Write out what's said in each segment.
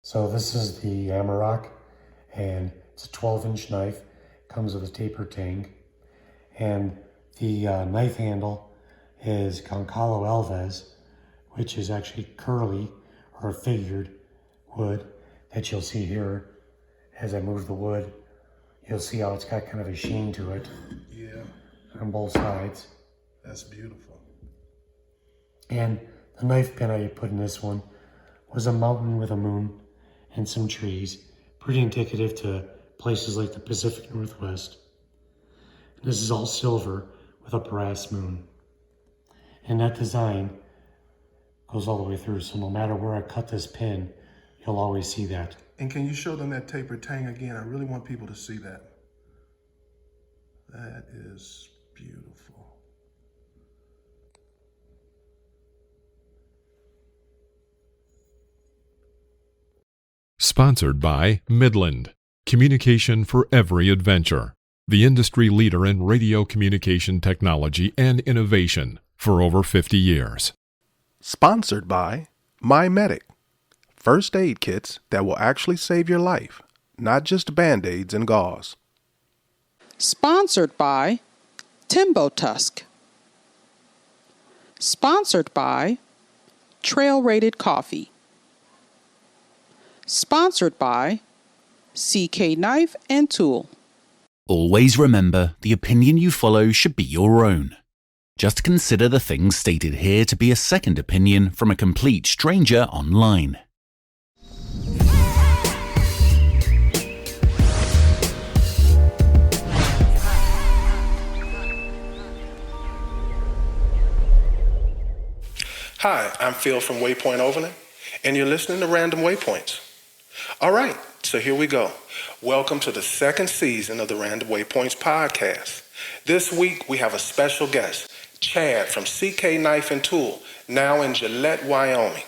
So this is the Amarok, and it's a 12-inch knife. Comes with a taper tang, and the knife handle is Concalo Alves, which is actually curly or figured wood that you'll see here. As I move the wood, you'll see how it's got kind of a sheen to it. Yeah. On both sides. That's beautiful. And the knife pin I put in this one was a mountain with a moon and some trees, pretty indicative to places like the Pacific Northwest. And this is all silver with a brass moon. And that design goes all the way through, so no matter where I cut this pin, you'll always see that. And can you show them that taper tang again? I really want people to see that. That is beautiful. Sponsored by Midland, communication for every adventure, the industry leader in radio communication technology and innovation for over 50 years. Sponsored by MyMedic, first aid kits that will actually save your life, not just Band-Aids and gauze. Sponsored by TEMBO TUSK. Sponsored by Trail Rated Coffee. Sponsored by CK Knife and Tool. Always remember, the opinion you follow should be your own. Just consider the things stated here to be a second opinion from a complete stranger online. Hi, I'm Phil from Waypoint Overland, and you're listening to Random Waypoints. All right, so here we go. Welcome to the second season of the Random Waypoints podcast. This week we have a special guest, Chad from CK Knife and Tool, now in Gillette, Wyoming.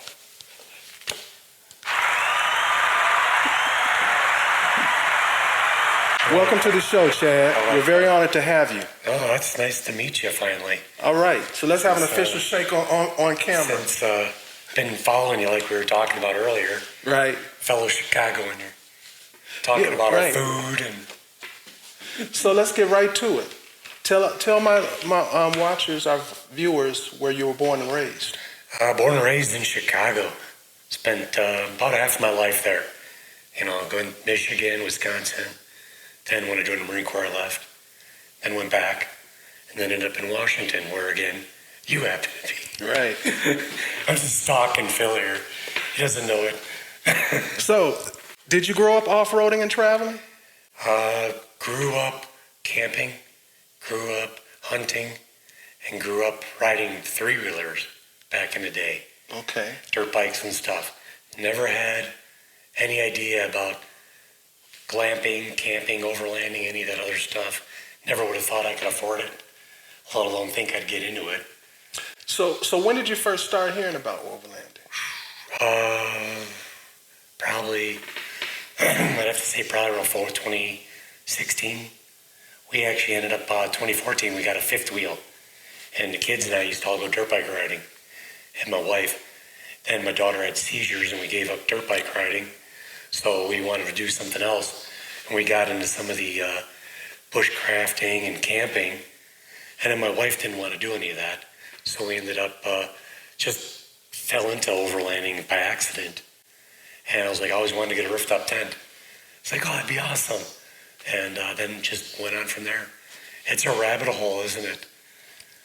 Welcome to the show, Chad. Right. We're very honored to have you. Oh, it's nice to meet you finally. All right, so let's have an official shake on camera. Since been following you like we were talking about earlier. Right. Fellow Chicagoan here. Talking about right. our food and... So let's get right to it. Tell my watchers, our viewers, where you were born and raised. Born and raised in Chicago. Spent about half my life there. You know, going to Michigan, Wisconsin. Then when I joined the Marine Corps, I left. Then went back. And then ended up in Washington, where again, you happen to be. Right. I'm just stalking Phil here. He doesn't know it. So, did you grow up off-roading and traveling? Grew up camping, grew up hunting, and grew up riding three-wheelers back in the day. Okay. Dirt bikes and stuff. Never had any idea about glamping, camping, overlanding, any of that other stuff. Never would have thought I could afford it, let alone think I'd get into it. So when did you first start hearing about overlanding? Probably, I'd have to say probably around 2016. We actually ended up, 2014, we got a fifth wheel. And the kids and I used to all go dirt bike riding. And my wife. Then my daughter had seizures and we gave up dirt bike riding. So we wanted to do something else. And we got into some of the bushcrafting and camping. And then my wife didn't want to do any of that. So we ended up just fell into overlanding by accident. And I was like, I always wanted to get a rooftop tent. It's like, oh, that'd be awesome. And then just went on from there. It's a rabbit hole, isn't it?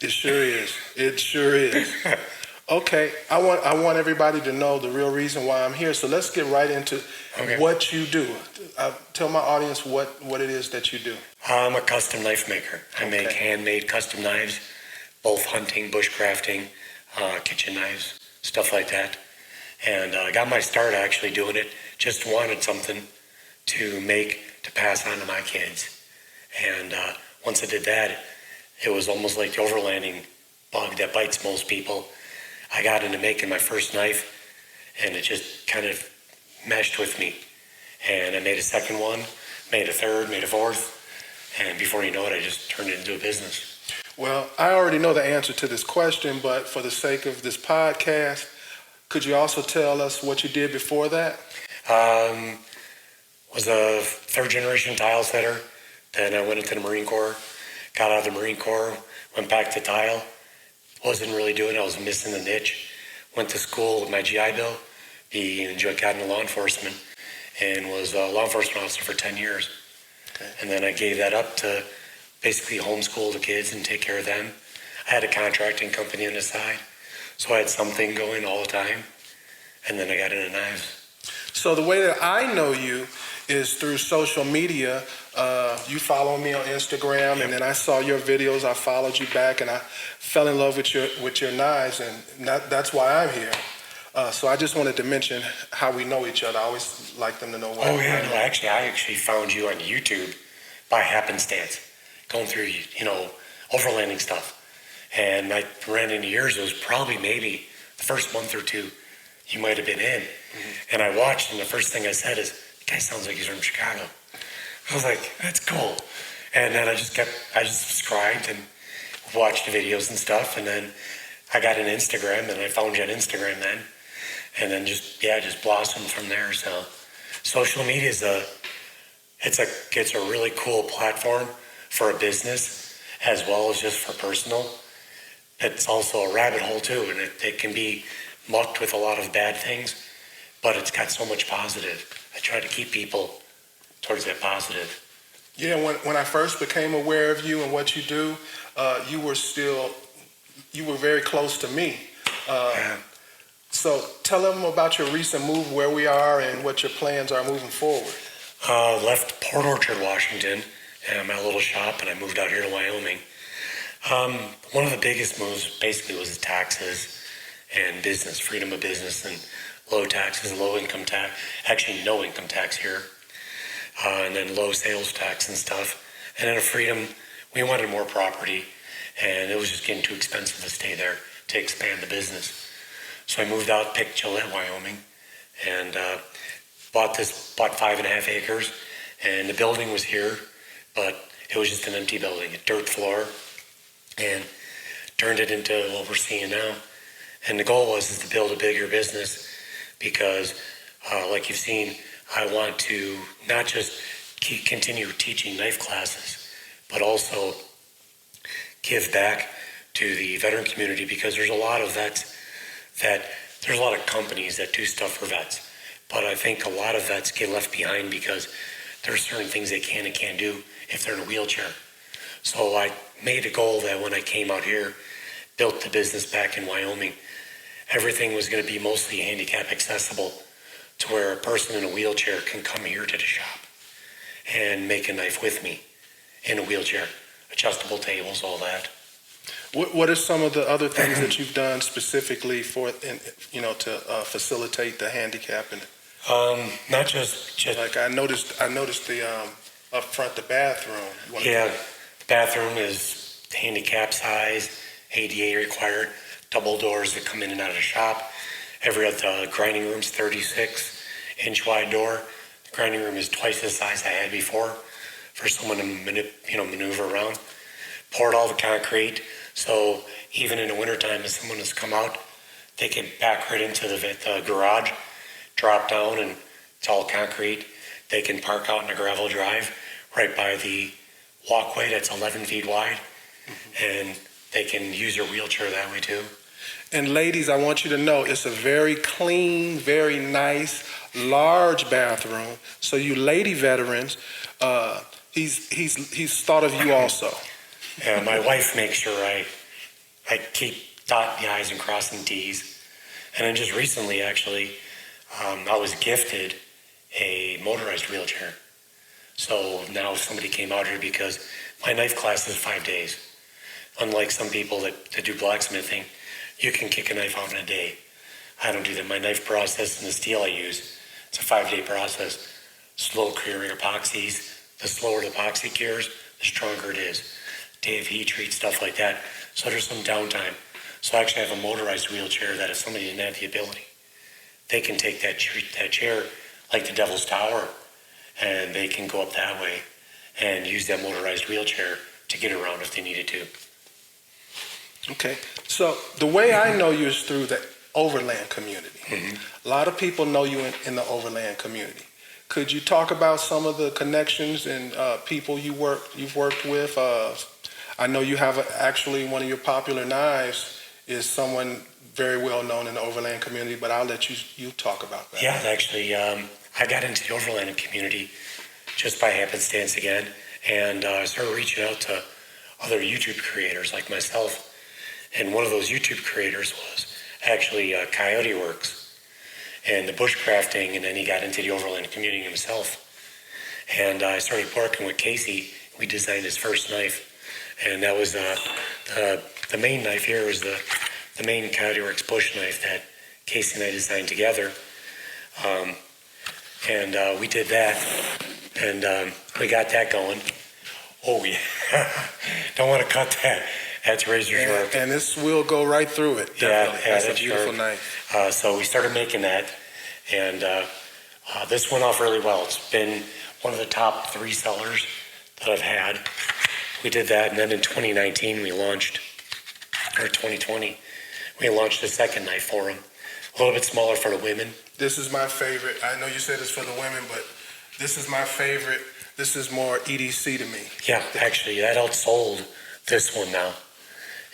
It sure is. It sure is. Okay, I want everybody to know the real reason why I'm here. So let's get right into what you do. Tell my audience what it is that you do. I'm a custom knife maker. I make handmade custom knives, both hunting, bushcrafting, kitchen knives, stuff like that. And I got my start actually doing it. Just wanted something to make to pass on to my kids. And once I did that, it was almost like the overlanding bug that bites most people. I got into making my first knife, and it just kind of meshed with me. And I made a second one, made a third, made a fourth, and before you know it, I just turned it into a business. Well, I already know the answer to this question, but for the sake of this podcast, could you also tell us what you did before that? Was a third generation tile setter. Then I went into the Marine Corps, got out of the Marine Corps, went back to tile. Wasn't really doing it. I was missing the niche. Went to school with my GI Bill, got into law enforcement, and was a law enforcement officer for 10 years. Okay. And then I gave that up to basically homeschool the kids and take care of them. I had a contracting company on the side, so I had something going all the time. And then I got into knives. So the way that I know you is through social media. You follow me on Instagram, yep. And then I saw your videos. I followed you back, and I fell in love with your knives, and that's why I'm here. So I just wanted to mention how we know each other. I always like them to know. I actually found you on YouTube by happenstance, going through overlanding stuff, and I ran into yours. It was probably maybe the first month or two you might have been in, and I watched, and the first thing I said is, "The guy sounds like he's from Chicago." I was like, "That's cool," and then I just subscribed and watched the videos and stuff, and then I got an Instagram, and I found you on Instagram then, and then just blossomed from there. So social media is it's a really cool platform for a business as well as just for personal. It's also a rabbit hole too, and it can be mucked with a lot of bad things, but it's got so much positive. I try to keep people towards that positive. Yeah, when I first became aware of you and what you do, you were very close to me. So tell them about your recent move, where we are, and what your plans are moving forward. Left Port Orchard, Washington, and my little shop, and I moved out here to Wyoming. One of the biggest moves basically was the taxes and business, freedom of business, and low taxes, low income tax, actually no income tax here, and then low sales tax and stuff. And then a freedom, we wanted more property, and it was just getting too expensive to stay there to expand the business. So I moved out, picked Gillette, Wyoming, and bought 5.5 acres, and the building was here, but it was just an empty building, a dirt floor, and turned it into what we're seeing now. And the goal was to build a bigger business because, like you've seen, I want to not just continue teaching knife classes, but also give back to the veteran community, because there's a lot of vets there's a lot of companies that do stuff for vets, but I think a lot of vets get left behind because there are certain things they can and can't do if they're in a wheelchair. So I made a goal that when I came out here, built the business back in Wyoming, everything was going to be mostly handicap accessible to where a person in a wheelchair can come here to the shop and make a knife with me in a wheelchair, adjustable tables, all that. What are some of the other things that you've done specifically to facilitate the handicapping? Not just like I noticed the up front, the bathroom. The bathroom is handicap size, ADA required, double doors that come in and out of the shop. Every other grinding room's 36-inch wide door. The grinding room is twice the size I had before for someone to maneuver around. Poured all the concrete, so even in the wintertime, if someone has come out, they can back right into the garage, drop down, and it's all concrete. They can park out in a gravel drive right by the walkway that's 11 feet wide, and they can use their wheelchair that way too. And ladies, I want you to know it's a very clean, very nice, large bathroom. So you lady veterans, he's thought of you also. Yeah, my wife makes sure I keep dotting the I's and crossing T's. And then just recently, actually, I was gifted a motorized wheelchair. So now somebody came out here because my knife class is 5 days. Unlike some people that do blacksmithing, you can kick a knife out in a day. I don't do that. My knife process and the steel I use, it's a 5-day process. Slow curing epoxies. The slower the epoxy cures, the stronger it is. Day of heat treat, stuff like that. So there's some downtime. So I actually have a motorized wheelchair that if somebody didn't have the ability, they can take that chair like the Devil's Tower, and they can go up that way and use that motorized wheelchair to get around if they needed to. Okay, so the way I know you is through the overland community. A lot of people know you in the overland community. Could you talk about some of the connections and people you've worked with? I know you have actually one of your popular knives is someone very well known in the overland community, but I'll let you talk about that. Yeah, actually, I got into the overlanding community just by happenstance again, and I started reaching out to other YouTube creators like myself. And one of those YouTube creators was actually Coyote Works and the bushcrafting, and then he got into the overland community himself. And I started working with Casey. We designed his first knife, and that was the main knife here was the main Coyote Works bush knife that Casey and I designed together. And we did that, and we got that going. Oh, yeah. Don't want to cut that. That's razor sharp. And this will go right through it. Definitely. Yeah, that's a beautiful knife. So we started making that, and this went off really well. It's been one of the top 3 sellers that I've had. We did that, and then in 2019 we launched, or 2020, we launched a second knife for him. A little bit smaller for the women. This is my favorite. I know you said it's for the women, but this is my favorite. This is more EDC to me. Yeah, actually, that outsold this one now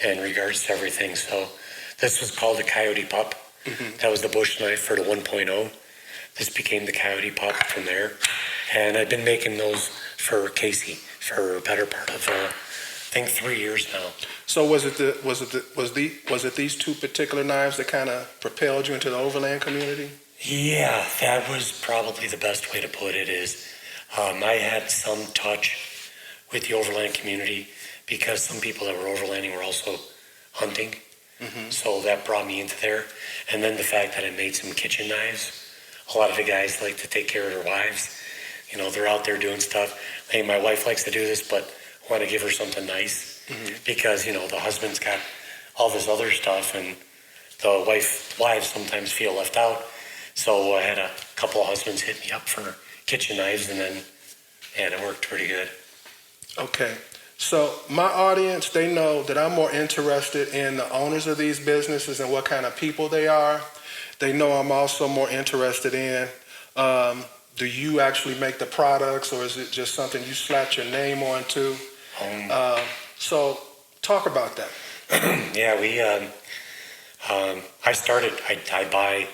in regards to everything. So this was called the Coyote Pup. That was the bush knife for the 1.0. This became the Coyote Pup from there. And I've been making those for Casey for a better part of, I think, 3 years now. So was it these 2 particular knives that kind of propelled you into the overland community? Yeah, that was probably the best way to put it is I had some touch with the overland community because some people that were overlanding were also hunting. So that brought me into there. And then the fact that I made some kitchen knives. A lot of the guys like to take care of their wives. You know, they're out there doing stuff. Hey, my wife likes to do this, but I want to give her something nice because, you know, the husband's got all this other stuff and the wives sometimes feel left out. So I had a couple of husbands hit me up for kitchen knives, and then, yeah, it worked pretty good. Okay. So my audience, they know that I'm more interested in the owners of these businesses and what kind of people they are. They know I'm also more interested in, do you actually make the products, or is it just something you slap your name onto? So talk about that. Yeah, I buy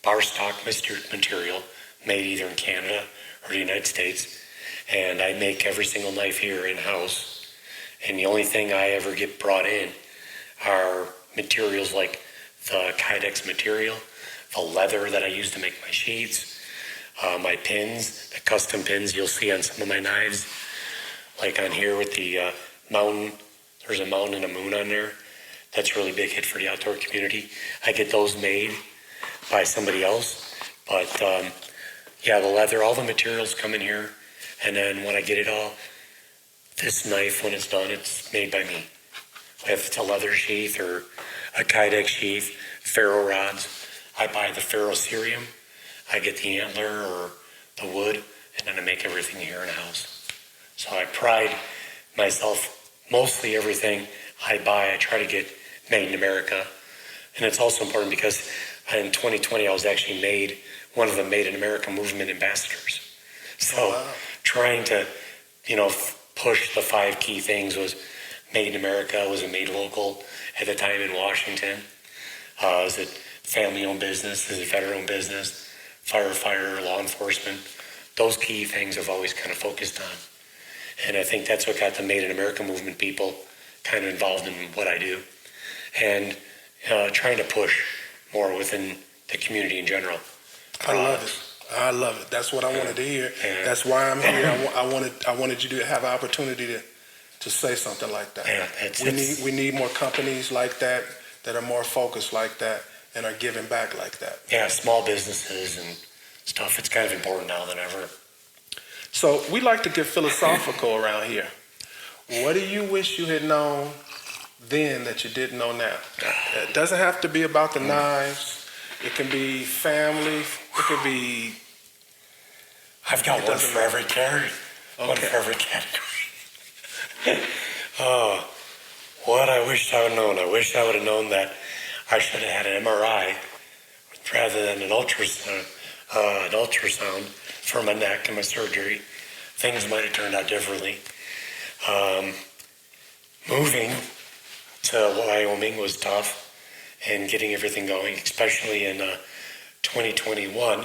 bar stock material made either in Canada or the United States, and I make every single knife here in-house. And the only thing I ever get brought in are materials like the Kydex material, the leather that I use to make my sheaths, my pins, the custom pins you'll see on some of my knives, like on here with the mountain. There's a mountain and a moon on there. That's a really big hit for the outdoor community. I get those made by somebody else. But yeah, the leather, all the materials come in here. And then when I get it all, this knife, when it's done, it's made by me. If it's a leather sheath or a Kydex sheath, ferro rods, I buy the ferrocerium. I get the antler or the wood, and then I make everything here in the house. So I pride myself, mostly everything I buy, I try to get made in America. And it's also important because in 2020, I was actually made one of the Made in America movement ambassadors. So trying to, push the 5 key things was Made in America, was it made local at the time in Washington? Is it family-owned business? Is it veteran-owned business? Firefighter, law enforcement? Those key things I've always kind of focused on. And I think that's what got the Made in America movement people kind of involved in what I do. And trying to push more within the community in general. I love it. I love it. That's what I wanted to hear. That's why I'm here. I wanted you to have an opportunity to say something like that. Yeah, we need more companies like that are more focused like that and are giving back like that. Yeah, small businesses and stuff. It's kind of important now than ever. So we like to get philosophical around here. What do you wish you had known then that you didn't know now? It doesn't have to be about the knives. It can be family. It could be... I've got one for every category. Okay. One for every category. What I wish I would have known. I wish I would have known that I should have had an MRI rather than an ultrasound for my neck and my surgery. Things might have turned out differently. Moving to Wyoming was tough, and getting everything going, especially in 2021.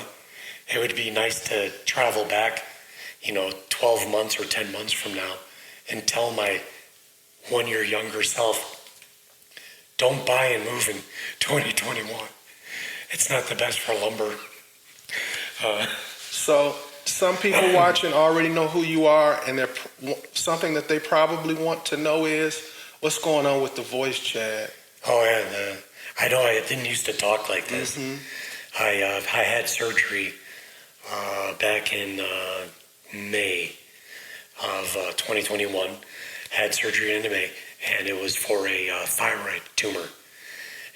It would be nice to travel back, 12 months or 10 months from now and tell my 1 year younger self, don't buy and move in 2021. It's not the best for lumber. So some people watching already know who you are, and something that they probably want to know is, what's going on with the voice, Chad? Oh yeah, I know I didn't used to talk like this. I had surgery back in May of 2021. Had surgery in May, and it was for a thyroid tumor.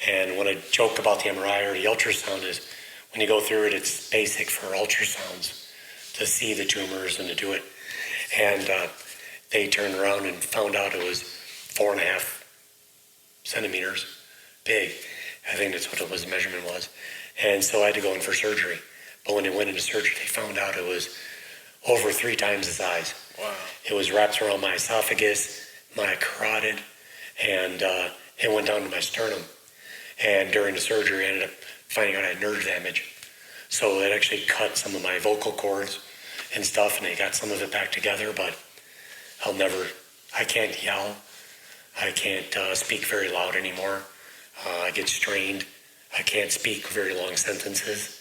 And when I joke about the MRI or the ultrasound is, when you go through it, it's basic for ultrasounds to see the tumors and to do it. And they turned around and found out it was 4.5 centimeters big. I think that's what the measurement was. And so I had to go in for surgery. But when they went into surgery, they found out it was over 3 times the size. Wow. It was wrapped around my esophagus, my carotid, and it went down to my sternum. And during the surgery, I ended up finding out I had nerve damage. So it actually cut some of my vocal cords and stuff, and they got some of it back together, but I can't yell. I can't speak very loud anymore. I get strained. I can't speak very long sentences.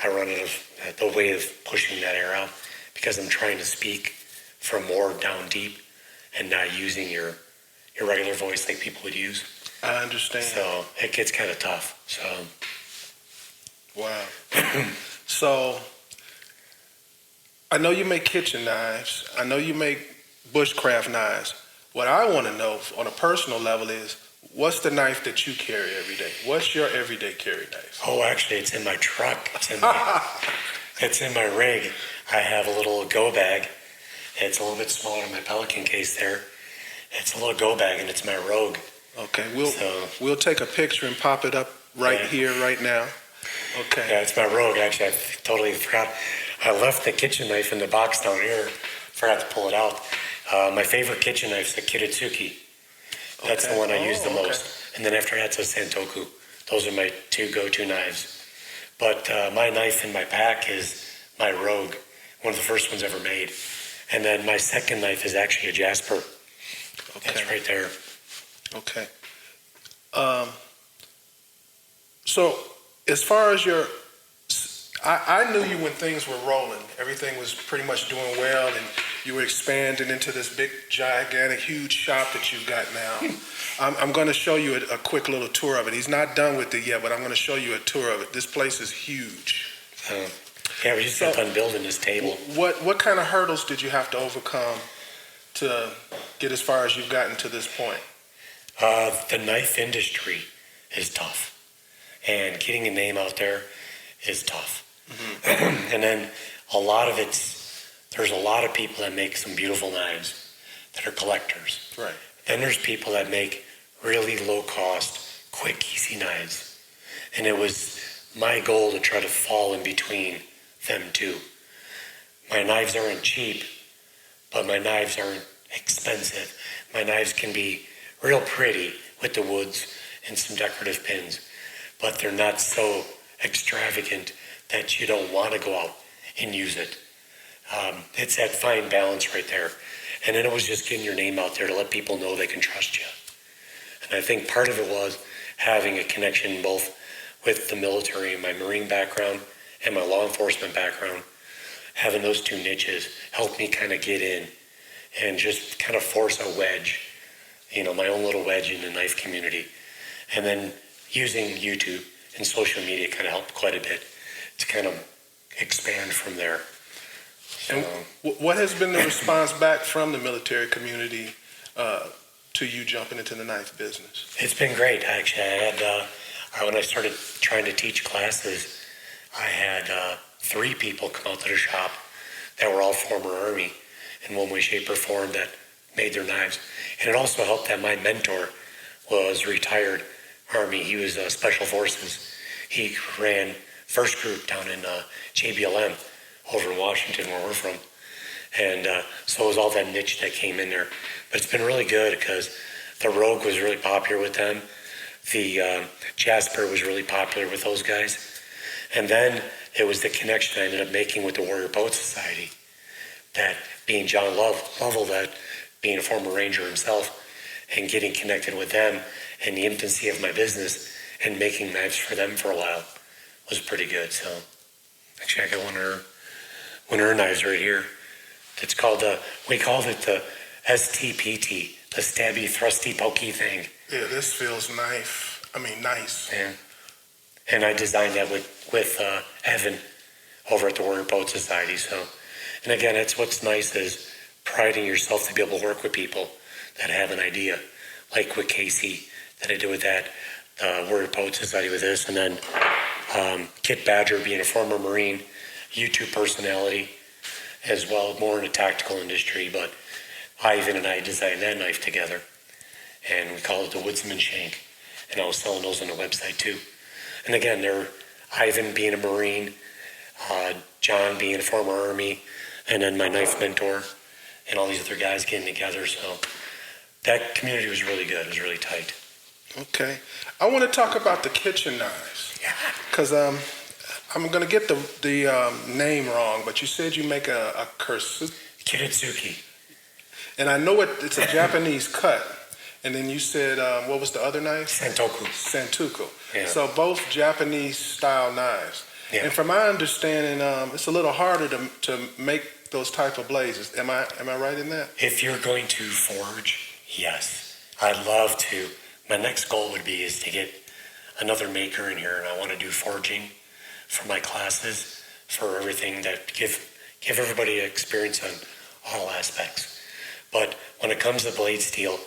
I run out of the way of pushing that air out because I'm trying to speak from more down deep and not using your regular voice like people would use. I understand. So it gets kind of tough. So. Wow. So I know you make kitchen knives. I know you make bushcraft knives. What I want to know on a personal level is, what's the knife that you carry every day? What's your everyday carry knife? Oh, actually, it's in my truck. It's in my rig. I have a little go bag. It's a little bit smaller than my Pelican case there. It's a little go bag, and it's my Rogue. Okay, we'll take a picture and pop it up here, right now. Okay. Yeah, it's my Rogue. Actually, I totally forgot. I left the kitchen knife in the box down here. Forgot to pull it out. My favorite kitchen knife is the Kiritsuki. That's the one I use the most. And then after that's a Santoku. Those are my 2 go-to knives. But my knife in my pack is my Rogue, one of the first ones ever made. And then my second knife is actually a Jasper. Okay. That's right there. Okay. So as far as I knew you when things were rolling. Everything was pretty much doing well, and you were expanding into this big, gigantic, huge shop that you've got now. I'm going to show you a quick little tour of it. He's not done with it yet, but I'm going to show you a tour of it. This place is huge. Yeah, we just got done building this table. What kind of hurdles did you have to overcome to get as far as you've gotten to this point? The knife industry is tough, and getting a name out there is tough. Mm-hmm. And then there's a lot of people that make some beautiful knives that are collectors. Right. Then there's people that make really low cost, quick, easy knives. And it was my goal to try to fall in between them two. My knives aren't cheap, but my knives aren't expensive. My knives can be real pretty with the woods and some decorative pins, but they're not so extravagant that you don't want to go out and use it. It's that fine balance right there. And then it was just getting your name out there to let people know they can trust you. And I think part of it was having a connection both with the military and my Marine background and my law enforcement background. Having those 2 niches helped me kind of get in and just kind of force a wedge, my own little wedge in the knife community. And then using YouTube and social media kind of helped quite a bit to kind of expand from there. And what has been the response back from the military community to you jumping into the knife business? It's been great, actually. I had, when I started trying to teach classes, I had 3 people come out to the shop that were all former Army in one way, shape, or form that made their knives. And it also helped that my mentor was retired Army. He was Special Forces. He ran first group down in JBLM over in Washington, where we're from. And so it was all that niche that came in there. But it's been really good because the Rogue was really popular with them. The Jasper was really popular with those guys. And then it was the connection I ended up making with the Warrior Boat Society. That being John Lovell, that being a former Ranger himself, and getting connected with them and the infancy of my business and making knives for them for a while was pretty good. So actually I got one of her knives right here. It's called, we called it the STPT, the STABBIE THRUSTEE POKIE thing. Yeah, this feels nice. Yeah. And I designed that with Evan over at the Warrior Boat Society. So, and again, that's what's nice is priding yourself to be able to work with people that have an idea, like with Casey that I did with that Warrior Boat Society with this, and then Kit Badger being a former Marine, YouTube personality as well, more in the tactical industry, but Ivan and I designed that knife together, and we called it the Woodsman Shank, and I was selling those on the website too. And again, they're Ivan being a Marine, John being a former Army, and then my knife mentor, and all these other guys getting together. So that community was really good. It was really tight. Okay. I want to talk about the kitchen knives. Yeah. Because I'm going to get the name wrong, but you said you make a Kiritsuki. And I know it's a Japanese cut. And then you said, what was the other knife? Santoku. Santoku. Yeah. So both Japanese style knives. Yeah. And from my understanding, it's a little harder to make those type of blades. Am I right in that? If you're going to forge, yes. I'd love to. My next goal would be is to get another maker in here, and I want to do forging for my classes, for everything that give everybody experience on all aspects. But when it comes to blade steel,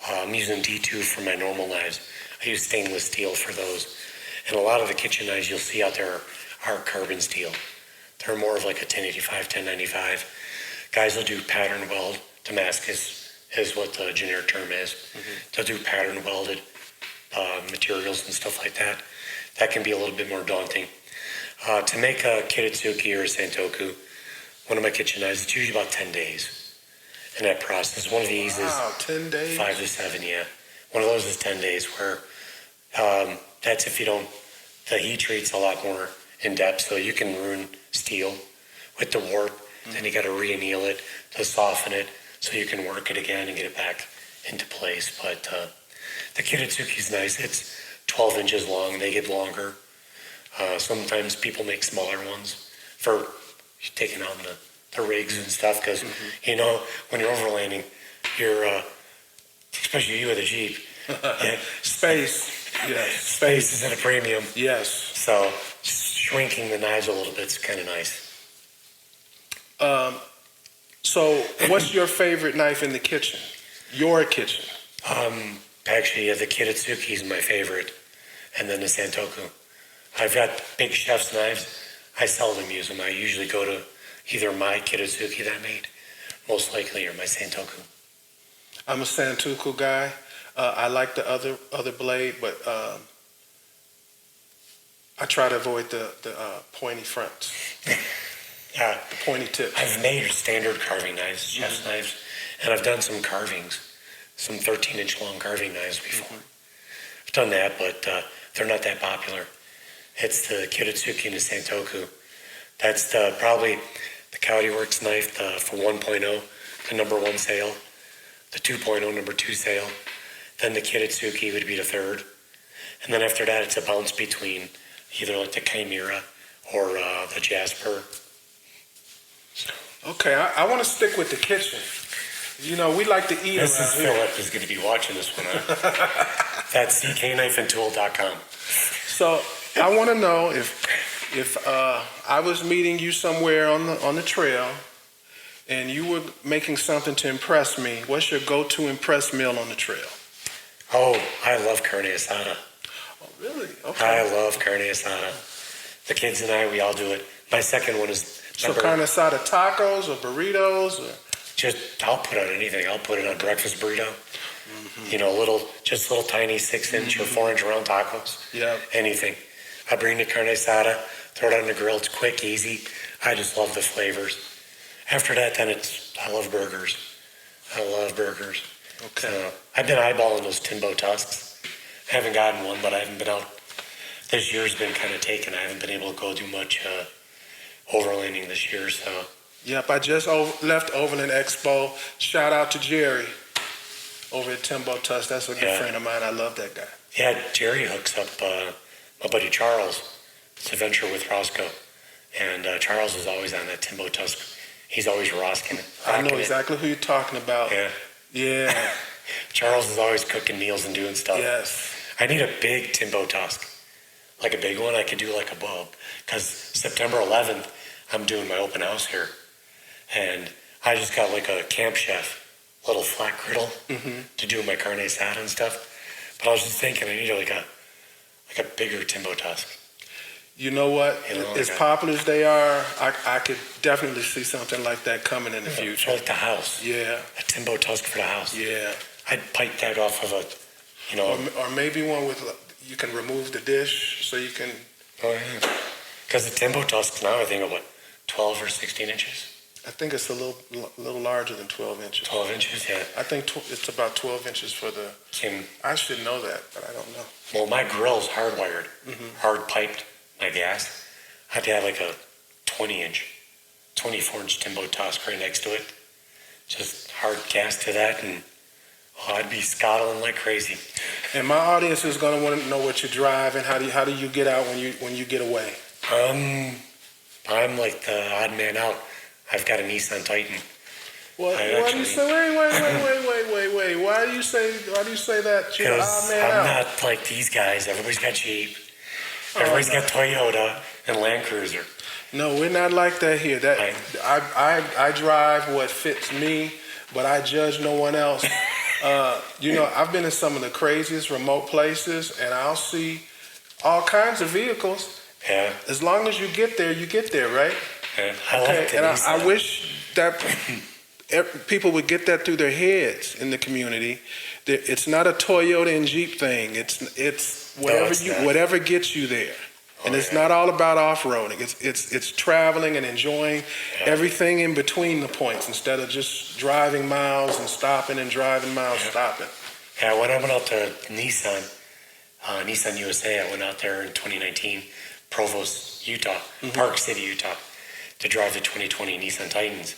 I'm using D2 for my normal knives. I use stainless steel for those. And a lot of the kitchen knives you'll see out there are carbon steel. They're more of like a 1085, 1095. Guys will do pattern weld. Damascus is what the generic term is. They'll do pattern welded materials and stuff like that. That can be a little bit more daunting. To make a Kiritsuki or a Santoku, one of my kitchen knives, it's usually about 10 days in that process. One of these is 10 days? 5 to 7, yeah. One of those is 10 days where that's if you don't, the heat treat's a lot more in depth, so you can ruin steel with the warp. Then you got to re-anneal it to soften it so you can work it again and get it back into place. But the Kiritsuki's nice. It's 12 inches long. They get longer. Sometimes people make smaller ones for taking on the rigs and stuff because, you know, when you're overlanding, you're, especially you with a Jeep, yeah, Space. Yes. space is at a premium. Yes. So shrinking the knives a little bit is kind of nice. So what's your favorite knife in the kitchen? Your kitchen? Actually, yeah, the Kiritsuki is my favorite, and then the Santoku. I've got big chef's knives. I seldom use them. I usually go to either my Kiritsuki that I made, most likely, or my Santoku. I'm a Santoku guy. I like the other blade, but I try to avoid the pointy fronts, Yeah, the pointy tips. I've made standard carving knives, chef's knives, and I've done some carvings, some 13-inch long carving knives before. I've done that, but they're not that popular. It's the Kiritsuki and the Santoku. That's probably the COYOTE Works knife for 1.0, the number 1 sale, the 2.0 number 2 sale. Then the Kiritsuki would be the third. And then after that, it's a bounce between either like the Chimera or the Jasper. Okay, I want to stick with the kitchen. You know, we like to eat This is around here. Philip is going to be watching this one. That's cknifeandtool.com. So I want to know if I was meeting you somewhere on the trail and you were making something to impress me, what's your go-to impress meal on the trail? Oh, I love carne asada. Oh, really? Okay. I love carne asada. The kids and I, we all do it. My second one is So carne asada tacos or burritos? Or? I'll put on anything. I'll put it on breakfast burrito. You know, little tiny 6-inch or 4-inch round tacos. Yeah. Anything. I bring the carne asada, throw it on the grill. It's quick, easy. I just love the flavors. After that, then I love burgers. I love burgers. Okay. So I've been eyeballing those TEMBO tusks. I haven't gotten one, but I haven't been out. This year's been kind of taken. I haven't been able to go do much overlanding this year, so. Yep, I just left Overland Expo. Shout out to Jerry over at TEMBO TUSK. That's a good friend of mine. I love that guy. Yeah, Jerry hooks up my buddy Charles. It's a venture with Roscoe. And Charles is always on that TEMBO TUSK. He's always rocking it. I know exactly who you're talking about. Yeah. Yeah. Charles is always cooking meals and doing stuff. Yes. I need a big TEMBO TUSK. Like a big one, I could do like a bulb. Because September 11th, I'm doing my open house here. And I just got like a Camp Chef little flat griddle to do my carne asada and stuff. But I was just thinking I need like a bigger TEMBO TUSK. You know what? As like popular as they are, I could definitely see something like that coming in the future. For like the house. Yeah. A TEMBO TUSK for the house. Yeah. I'd pipe that off of Or maybe one with, you can remove the dish so you can. Oh, yeah. Because the TEMBO TUSK now, I think, are what, 12 or 16 inches? I think it's a little larger than 12 inches. 12 inches, yeah. I think it's about 12 inches for the. I should know that, but I don't know. Well, my grill's hardwired, hard piped, my gas. I'd have like a 24-inch TEMBO TUSK right next to it. Just hard gas to that, and I'd be scottling like crazy. And my audience is going to want to know what you drive and how do you get out when you get away? I'm like the odd man out. I've got a Nissan Titan. Why do you say? Wait. Why do you say that? You're the odd man I'm out. not like these guys. Everybody's got Jeep. Everybody's got Toyota and Land Cruiser. No, we're not like that here. I drive what fits me, but I judge no one else. I've been in some of the craziest remote places, and I'll see all kinds of vehicles. Yeah. As long as you get there, right? Yeah. I wish that people would get that through their heads in the community. It's not a Toyota and Jeep thing. It's whatever gets you there. And it's not all about off-roading. It's traveling and enjoying everything in between the points instead of just driving miles and stopping and driving miles, stopping. Yeah, when I went out to Nissan USA, I went out there in 2019, Provost, Utah, Park City, Utah, to drive the 2020 Nissan Titans.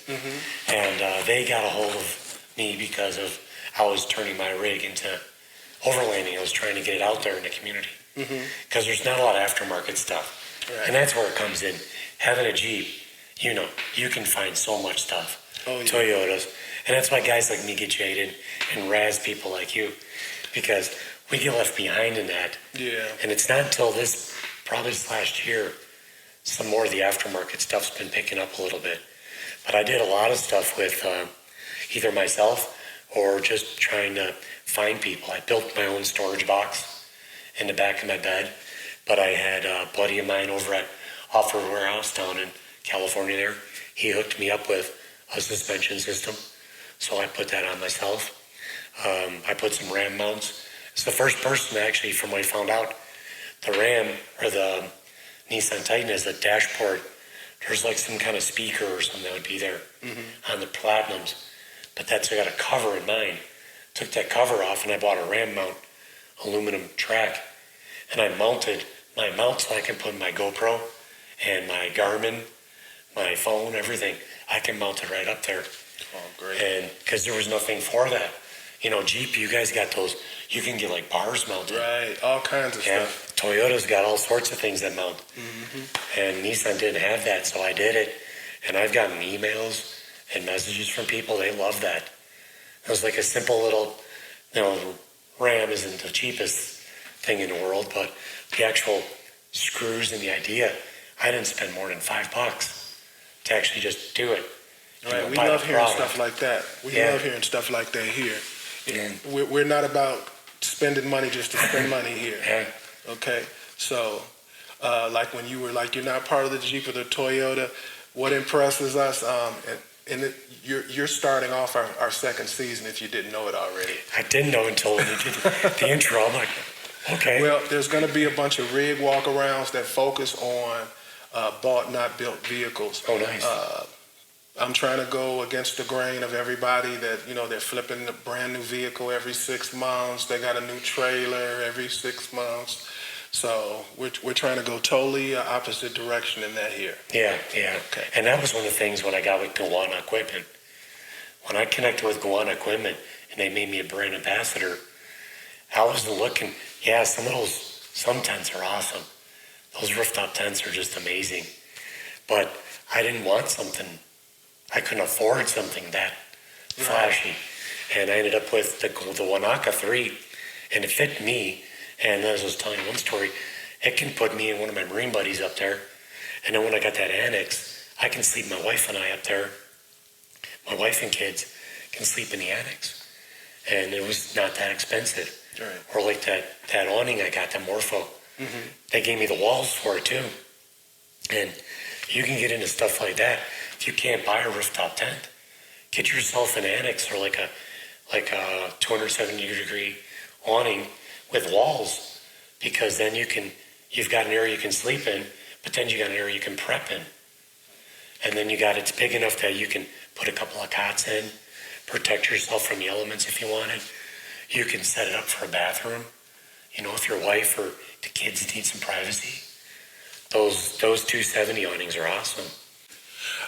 And they got a hold of me because of I was turning my rig into overlanding. I was trying to get it out there in the community. Because there's not a lot of aftermarket stuff. Right. And that's where it comes in. Having a Jeep, you can find so much stuff. Oh, yeah. Toyotas. And that's why guys like me get jaded and razz people like you. Because we get left behind in that. Yeah. And it's not until probably this last year, some more of the aftermarket stuff's been picking up a little bit. But I did a lot of stuff with either myself or just trying to find people. I built my own storage box in the back of my bed, but I had a buddy of mine over at Off-Road Warehouse down in California there. He hooked me up with a suspension system, so I put that on myself. I put some Ram mounts. It's the first person actually, from what I found out, the Ram or the Nissan Titan has a dashboard. There's like some kind of speaker or something that would be there on the Platinums, but I got a cover in mine. Took that cover off and I bought a Ram mount, aluminum track, and I mounted my mount so I can put my GoPro and my Garmin, my phone, everything. I can mount it right up there. Oh, great. And because there was nothing for that. Jeep, you guys got those, you can get like bars mounted. Right, all kinds of stuff. Toyota's got all sorts of things that mount. And Nissan didn't have that, so I did it. And I've gotten emails and messages from people. They love that. It was like a simple little, Ram isn't the cheapest thing in the world, but the actual screws and the idea, I didn't spend more than $5 to actually just do it. Right, we love hearing stuff like that. We love hearing stuff like that here. We're not about spending money just to spend money here. Okay, so like when you were like, you're not part of the Jeep or the Toyota, what impresses us, you're starting off our second season if you didn't know it already. I didn't know until when you did the intro. I'm like, Okay. Well, there's going to be a bunch of rig walk-arounds that focus on bought, not built vehicles. Oh, nice. I'm trying to go against the grain of everybody that, they're flipping a brand new vehicle every 6 months. They got a new trailer every 6 months. So we're trying to go totally opposite direction in that here. Yeah. Okay. And that was one of the things when I got with Gowana Equipment. When I connected with Gowana Equipment and they made me a brand ambassador, I wasn't looking. Yeah, some tents are awesome. Those rooftop tents are just amazing. But I didn't want something. I couldn't afford something that flashy. And I ended up with the Wanaka 3, and it fit me. And as I was telling you one story, it can put me and one of my Marine buddies up there. And then when I got that annex, I can sleep, my wife and I up there. My wife and kids can sleep in the annex. And it was not that expensive. Right. Or like that awning I got, that Morpho. Mm-hmm. They gave me the walls for it too. And you can get into stuff like that. If you can't buy a rooftop tent, get yourself an annex or like a 270-degree awning with walls, because then you've got an area you can sleep in, but then you got an area you can prep in. And then it's big enough that you can put a couple of cots in, protect yourself from the elements if you wanted. You can set it up for a bathroom, if your wife or the kids need some privacy. Those 270 awnings are awesome.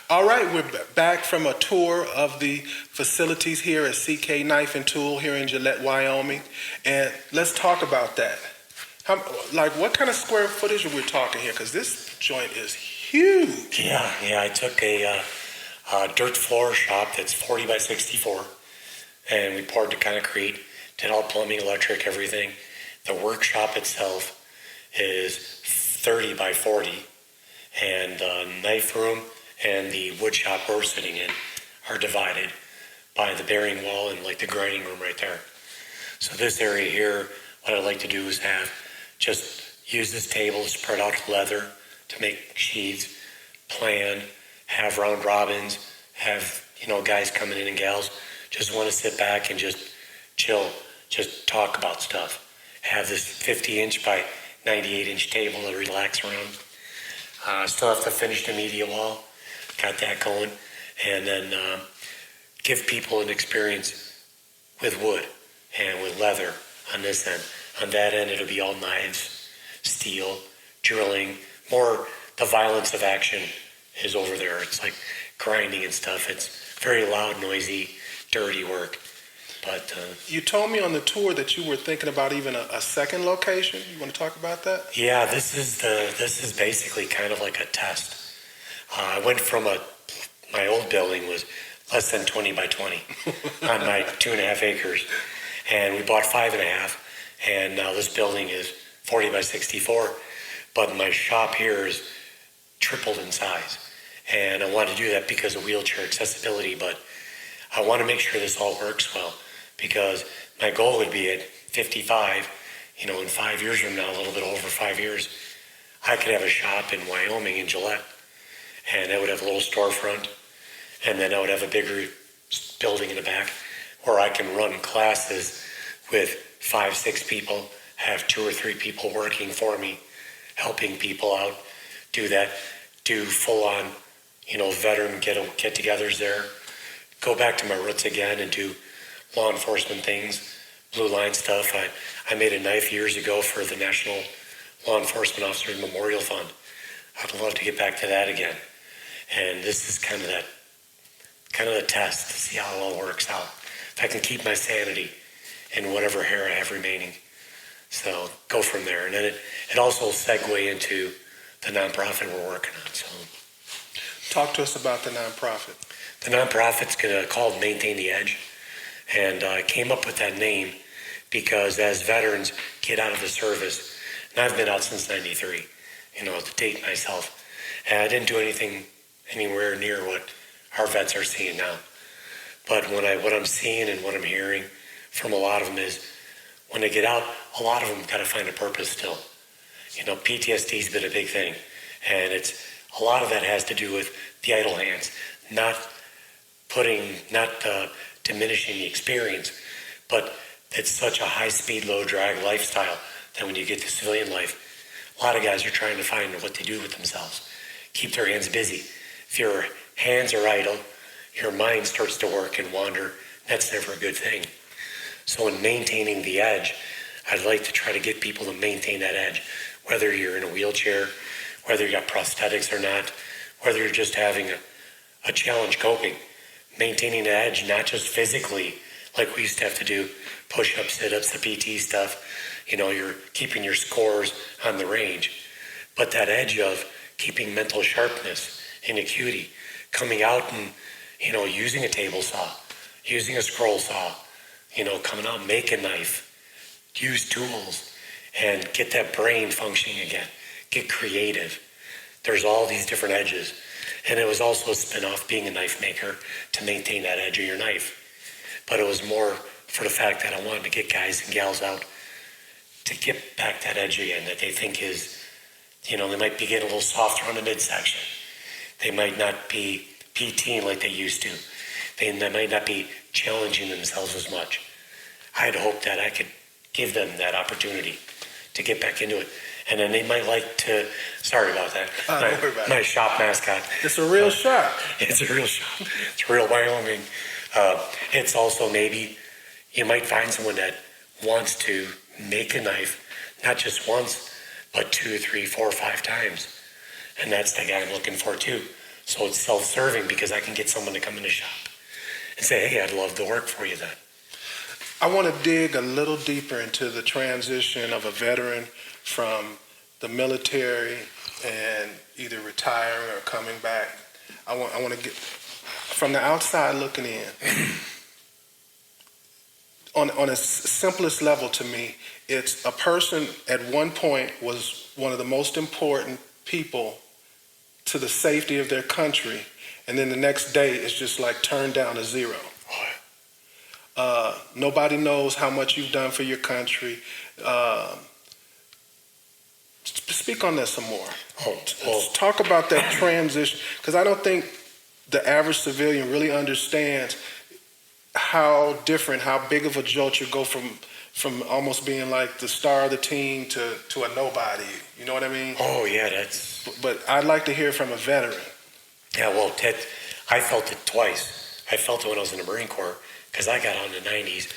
All right, we're back from a tour of the facilities here at CK Knife and Tool here in Gillette, Wyoming, and let's talk about that. What kind of square footage are we talking here? Because this joint is huge. Yeah. I took a dirt floor shop that's 40 by 64, and we poured the concrete, did all plumbing, electric, everything. The workshop itself is 30 by 40, and the knife room and the wood shop we're sitting in are divided by the bearing wall and like the grinding room right there. So this area here, what I'd like to do is just use this table to spread out leather to make sheaths, plan, have round robins, have, guys coming in and gals just want to sit back and just chill, just talk about stuff. Have this 50-inch by 98-inch table to relax around. Still have to finish the media wall. Got that going. And then give people an experience with wood and with leather on this end. On that end, it'll be all knives, steel, drilling. More the violence of action is over there. It's like grinding and stuff. It's very loud, noisy, dirty work. But you told me on the tour that you were thinking about even a second location. You want to talk about that? Yeah, this is basically kind of like a test. I went from my old building was less than 20 by 20 on my 2.5 acres, and we bought 5.5, and now this building is 40 by 64. But my shop here is tripled in size, and I want to do that because of wheelchair accessibility. But I want to make sure this all works well, because my goal would be at 55, in 5 years from now, a little bit over 5 years, I could have a shop in Wyoming in Gillette, and I would have a little storefront, and then I would have a bigger building in the back where I can run classes with 5-6 people, have 2 or 3 people working for me, helping people out, do full on, veteran get-togethers there, go back to my roots again and do law enforcement things, blue line stuff. I made a knife years ago for the National Law Enforcement Officers Memorial Fund. I'd love to get back to that again. And this is kind of the test to see how it all works out. If I can keep my sanity and whatever hair I have remaining. So go from there. And then it also segue into the nonprofit we're working on. So talk to us about the nonprofit. The nonprofit's called Maintain the Edge. And I came up with that name because as veterans get out of the service, and I've been out since 93, to date myself, and I didn't do anything anywhere near what our vets are seeing now. But what I'm seeing and what I'm hearing from a lot of them is when they get out, a lot of them got to find a purpose still. PTSD's been a big thing, and a lot of that has to do with the idle hands, not diminishing the experience, but it's such a high-speed, low-drag lifestyle that when you get to civilian life, a lot of guys are trying to find what they do with themselves. Keep their hands busy. If your hands are idle, your mind starts to work and wander. That's never a good thing. So in maintaining the edge, I'd like to try to get people to maintain that edge, whether you're in a wheelchair, whether you got prosthetics or not, whether you're just having a challenge coping. Maintaining the edge, not just physically, like we used to have to do, push-ups, sit-ups, the PT stuff. You're keeping your scores on the range. But that edge of keeping mental sharpness and acuity, coming out and, using a table saw, using a scroll saw, coming out, make a knife, use tools, and get that brain functioning again. Get creative. There's all these different edges. And it was also a spin-off being a knife maker to maintain that edge of your knife. But it was more for the fact that I wanted to get guys and gals out to get back that edge again that they think is, they might be getting a little softer on the midsection. They might not be PTing like they used to. They might not be challenging themselves as much. I had hoped that I could give them that opportunity to get back into it. And then they might like to, sorry about that, Don't worry about my it. shop mascot. It's a real shot. It's a real shop. It's real Wyoming. It's also maybe you might find someone that wants to make a knife, not just once, but 2, 3, 4, 5 times. And that's the guy I'm looking for too. So it's self-serving because I can get someone to come in the shop and say, hey, I'd love to work for you then. I want to dig a little deeper into the transition of a veteran from the military and either retiring or coming back. I want to get from the outside looking in. On its simplest level to me, it's a person at one point was one of the most important people to the safety of their country, and then the next day it's just like turned down to zero. Nobody knows how much you've done for your country. Speak on that some more. Let's talk about that transition, because I don't think the average civilian really understands how different, how big of a jolt you go from almost being like the star of the team to a nobody. You know what I mean? Oh, yeah, that's... But I'd like to hear from a veteran. Yeah, well, Ted, I felt it twice. I felt it when I was in the Marine Corps, because I got out in the 90s,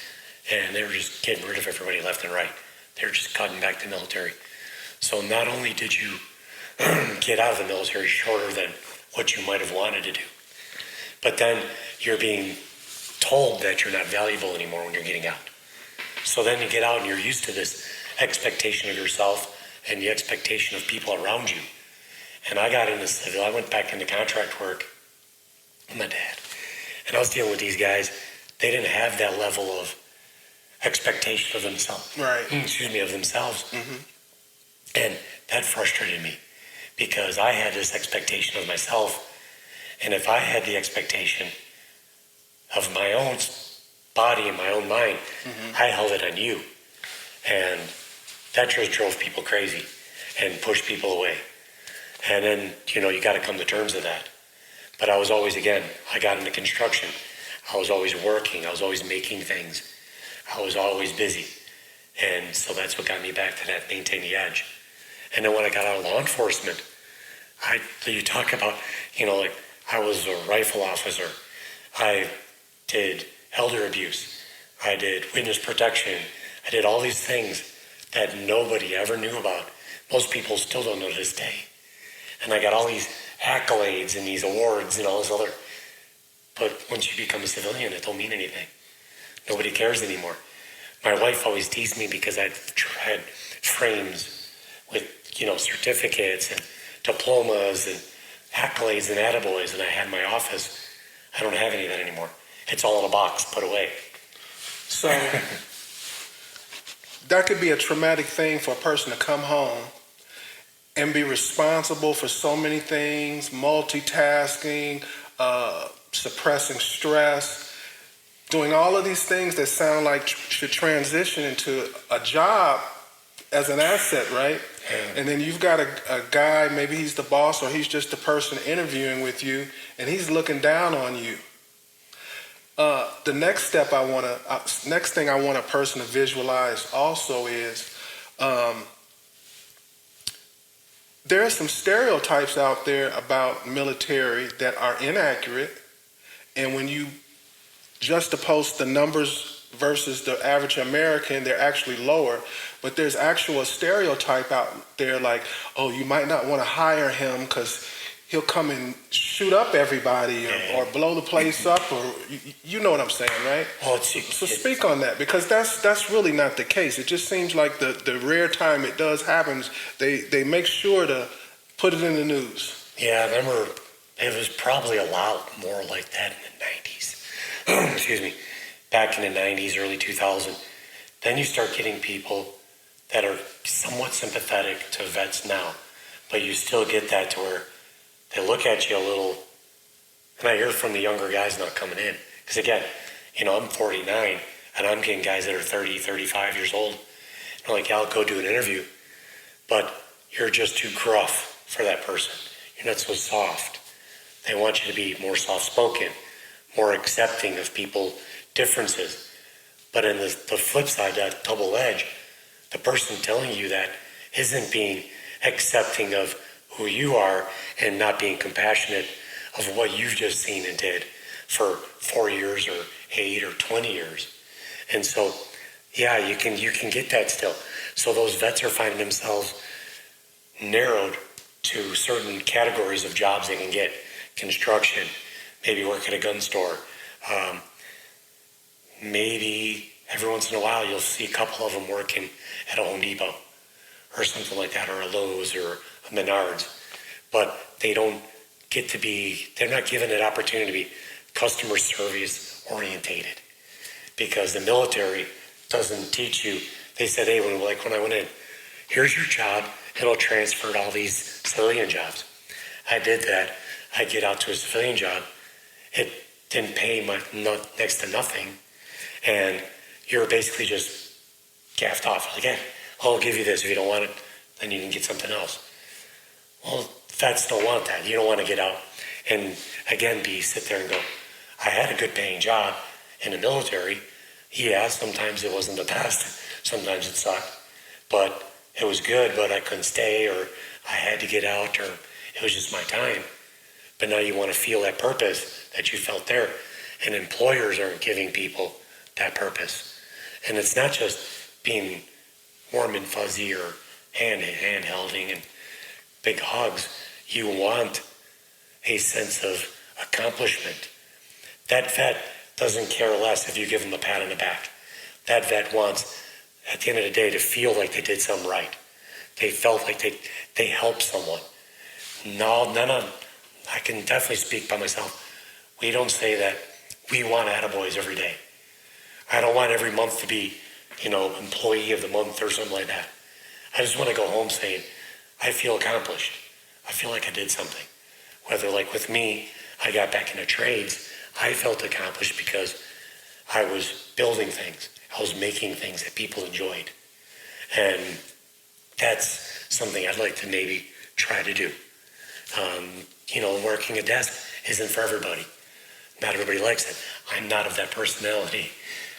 and they were just getting rid of everybody left and right. They were just cutting back the military. So not only did you get out of the military shorter than what you might have wanted to do, but then you're being told that you're not valuable anymore when you're getting out. So then you get out and you're used to this expectation of yourself and the expectation of people around you. And I got into civil. I went back into contract work with my dad. And I was dealing with these guys. They didn't have that level of expectation of themselves. Right. Of themselves. Mm-hmm. And that frustrated me because I had this expectation of myself. And if I had the expectation of my own body and my own mind, I held it on you. And that just drove people crazy and pushed people away. And then, you got to come to terms with that. But I was always, again, I got into construction. I was always working. I was always making things. I was always busy. And so that's what got me back to that maintain the edge. And then when I got out of law enforcement, you talk about, like I was a rifle officer. I did elder abuse. I did witness protection. I did all these things that nobody ever knew about. Most people still don't know to this day. And I got all these accolades and these awards and all this other. But once you become a civilian, it don't mean anything. Nobody cares anymore. My wife always teased me because I had frames with, certificates and diplomas and accolades and attaboys, and I had my office. I don't have any of that anymore. It's all in a box, put away. So that could be a traumatic thing for a person to come home and be responsible for so many things, multitasking, suppressing stress, doing all of these things that sound like should transition into a job as an asset, right? Yeah. And then you've got a guy, maybe he's the boss or he's just the person interviewing with you, and he's looking down on you. The next thing I want a person to visualize also is There are some stereotypes out there about military that are inaccurate, and when you juxtapose the numbers versus the average American, they're actually lower. But there's actual stereotype out there like, oh, you might not want to hire him because he'll come and shoot up everybody or blow the place up, or you know what I'm saying, right? Well, so speak on that, because that's really not the case. It just seems like the rare time it does happen, they make sure to put it in the news. Yeah, I remember it was probably a lot more like that in the 90s. Excuse me. Back in the 90s, early 2000. Then you start getting people that are somewhat sympathetic to vets now, but you still get that to where they look at you a little, and I hear from the younger guys not coming in. Because again, I'm 49, and I'm getting guys that are 30, 35 years old. And they're like, yeah, I'll go do an interview, but you're just too gruff for that person. You're not so soft. They want you to be more soft-spoken, more accepting of people's differences. But in the flip side, that double edge, the person telling you that isn't being accepting of who you are and not being compassionate of what you've just seen and did for 4 years or 8 or 20 years. And so, yeah, you can get that still. So those vets are finding themselves narrowed to certain categories of jobs they can get. Construction, maybe work at a gun store. Maybe every once in a while you'll see a couple of them working at a Home Depot or something like that, or a Lowe's or a Menards. But they don't get to be, they're not given an opportunity to be customer service orientated, because the military doesn't teach you. They said, hey, when I went in, here's your job, it'll transfer to all these civilian jobs. I did that. I get out to a civilian job. It didn't pay next to nothing. And you're basically just gaffed off. Like, hey, I'll give you this. If you don't want it, then you can get something else. Well, vets don't want that. You don't want to get out and, again, sit there and go, I had a good paying job in the military. Yeah, sometimes it wasn't the best. Sometimes it sucked. But it was good, but I couldn't stay, or I had to get out, or it was just my time. But now you want to feel that purpose that you felt there. And employers aren't giving people that purpose. And it's not just being warm and fuzzy or hand-holding and big hugs. You want a sense of accomplishment. That vet doesn't care less if you give them a pat on the back. That vet wants, at the end of the day, to feel like they did something right. They felt like they helped someone. No, none of, I can definitely speak by myself. We don't say that we want attaboys every day. I don't want every month to be, employee of the month or something like that. I just want to go home saying, I feel accomplished. I feel like I did something. Whether, like with me, I got back into trades, I felt accomplished because I was building things. I was making things that people enjoyed. And that's something I'd like to maybe try to do. Working a desk isn't for everybody. Not everybody likes it. I'm not of that personality.